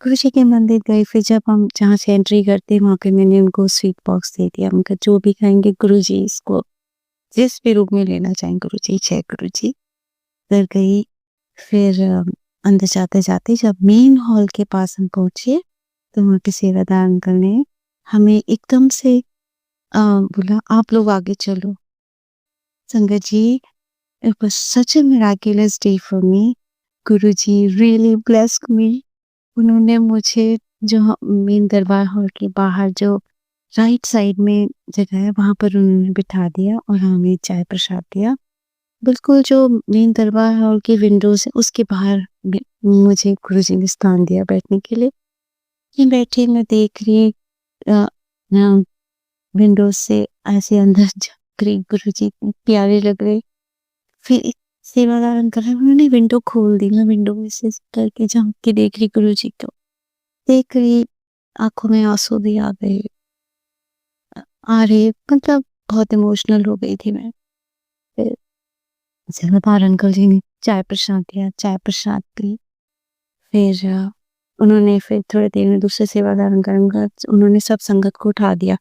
गुरुजी के मंदिर गए, फिर जब हम जहाँ से एंट्री करते वहाँ पे मैंने उनको स्वीट बॉक्स दे दिया। उनका जो भी खाएंगे गुरुजी इसको जिस भी रूप में लेना चाहें गुरुजी, जय गुरुजी। उधर गई, फिर अंदर जाते जाते जब मेन हॉल के पास हम पहुंचे तो वहाँ के सेवादार अंकल ने हमें एकदम से बोला आप लोग आगे चलो। संगत जी, it was such a miraculous day for me. Guruji really blessed me. उन्होंने मुझे जो मेन दरबार हॉल के बाहर जो राइट साइड में जगह है वहाँ पर उन्होंने बिठा दिया और हमें चाय प्रसाद दिया। बिल्कुल जो मेन दरबार हॉल की विंडोज है उसके बाहर मुझे गुरुजी ने स्थान दिया बैठने के लिए। मैं बैठी, मैं देख रही विंडोज से ऐसे अंदर रही गुरुजी इतने प्यारे लग रहे। फिर एक सेवादार अंकल है, उन्होंने विंडो खोल दी, मैं विंडो में से करके झाँक के देख रही गुरुजी को। देख रही, आँखों में आँसू भी आ गए। आ रहे मतलब बहुत इमोशनल हो गई थी मैं। फिर सेवादार अंकल जी ने चाय प्रसाद दिया, चाय प्रसाद पी। फिर उन्होंने फिर थोड़ी देर में दूसरे सेवादार अंकल उन्होंने सब संगत को उठा दिया।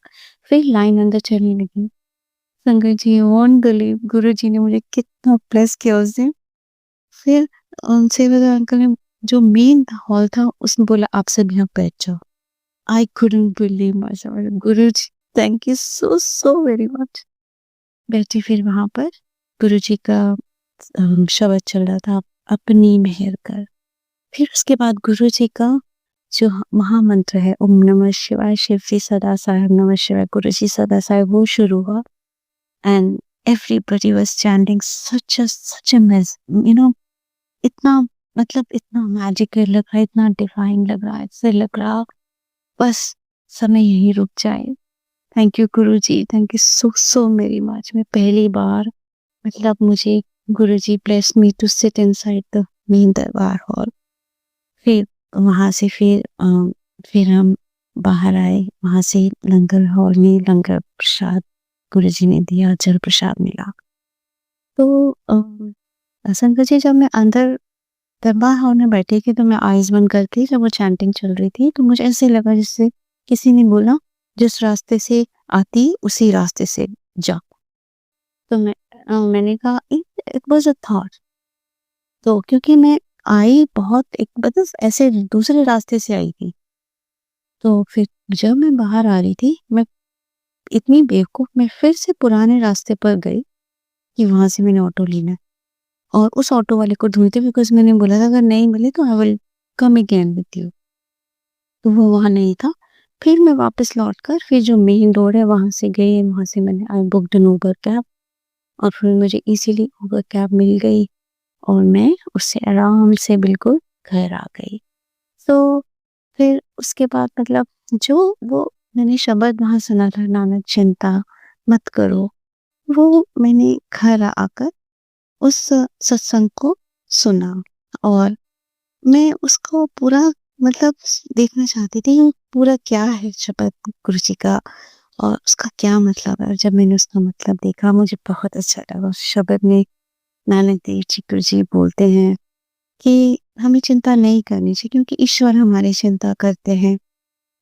फिर लाइन अंदर चलने लगी। संगत जी वोंट बिलीव गुरुजी ने मुझे कितना ब्लेस किया उस दिन। फिर सेवादार अंकल ने जो मेन हॉल था उसमें बोला आप सब यहाँ बैठ जाओ। I couldn't believe my self, Guruji thank you so very much. बैठी, फिर वहां पर गुरुजी का शब्द चल रहा था, अपनी मेहर कर। फिर उसके बाद गुरुजी का जो महामंत्र है ओम नमः शिवाय शिव जी सदा साहेब नमः शिवाय गुरु जी सदा साहेब, वो शुरू हुआ। And everybody was chanting such a you know, इतना मतलब इतना मैजिकल लग रहा है, इतना डिवाइन लग रहा है, ऐसे लग रहा बस समय यही रुक जाए। Thank you Guruji, thank you so very much. मैं पहली बार मतलब मुझे Guruji bless me to sit inside the main darbar hall. फिर वहाँ से फिर हम बाहर आए, वहाँ से लंगर हॉल में लंगर प्रसाद गुरुजी ने दिया, जल प्रसाद मिला। तो संगत जी जब मैं अंदर दरबार हॉल में बैठी थी तो मैं आइज बंद करके जब वो चैंटिंग चल रही थी तो मुझे ऐसे लगा जैसे किसी ने बोला जिस रास्ते से आती उसी रास्ते से जा। तो मैंने कहा इट वाज अ थॉट। तो क्योंकि मैं आई बहुत एक बस ऐसे दूसरे रास्ते से आई थी, तो फिर जब मैं बाहर आ रही थी मैं इतनी बेवकूफ, मैं फिर से पुराने रास्ते पर गई कि वहां से मैंने ऑटो लेना है और उस ऑटो वाले को ढूंढते, बिकॉज मैंने बोला था अगर नहीं मिले तो I will come again with you. तो वो वहां नहीं था। फिर मैं वापस लौट कर फिर जो मेन रोड है वहां से गई, वहां से मैंने आई बुक्ड एन उबर कैब और फिर मुझे इजीली उबर कैब मिल गई और मैं उससे आराम से बिल्कुल घर आ गई। तो फिर उसके बाद मतलब जो वो मैंने शब्द वहां सुना था, नानक चिंता मत करो, वो मैंने घर आकर उस सत्संग को सुना और मैं उसको पूरा मतलब देखना चाहती थी कि पूरा क्या है शब्द गुरुजी का और उसका क्या मतलब है। जब मैंने उसका मतलब देखा मुझे बहुत अच्छा लगा। उस शब्द में नानक देव जी गुरुजी बोलते हैं कि हमें चिंता नहीं करनी चाहिए क्योंकि ईश्वर हमारी चिंता करते हैं।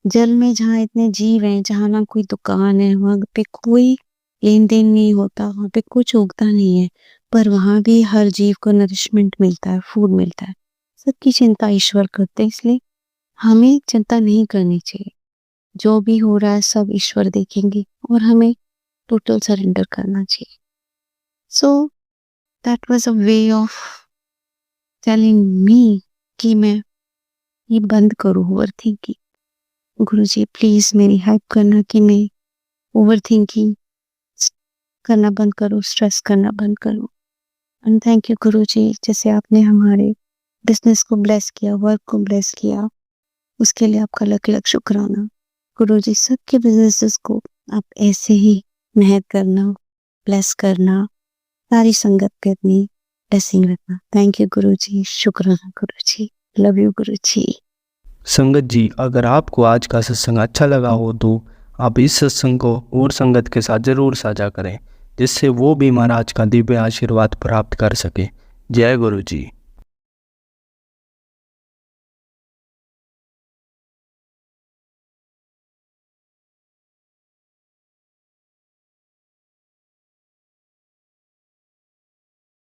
जल में जहाँ इतने जीव हैं, जहाँ ना कोई दुकान है, वहां पे कोई लेन देन नहीं होता, वहां पे कुछ उगता नहीं है, पर वहां भी हर जीव को नरिशमेंट मिलता है, फूड मिलता है। सबकी चिंता ईश्वर करते हैं, इसलिए हमें चिंता नहीं करनी चाहिए। जो भी हो रहा है सब ईश्वर देखेंगे और हमें टोटल सरेंडर करना चाहिए। So that was a way of telling me कि मैं ये बंद करूँ ओवर थिंकिंग। गुरुजी प्लीज मेरी हेल्प करना कि मैं ओवर थिंकिंग करना बंद करूँ, स्ट्रेस करना बंद करूँ। एंड थैंक यू गुरुजी, जैसे आपने हमारे बिजनेस को ब्लेस किया, वर्क को ब्लेस किया, उसके लिए आपका लख लख शुक्राना। गुरुजी सबके बिजनेसेस को आप ऐसे ही मेहर करना, ब्लेस करना, सारी संगत पे अपनी ब्लेसिंग रखना। थैंक यू गुरुजी, शुक्राना गुरुजी, लव यू गुरुजी। संगत जी, अगर आपको आज का सत्संग अच्छा लगा हो तो आप इस सत्संग को और संगत के साथ ज़रूर साझा करें, जिससे वो भी महाराज का दिव्य आशीर्वाद प्राप्त कर सके। जय गुरु जी।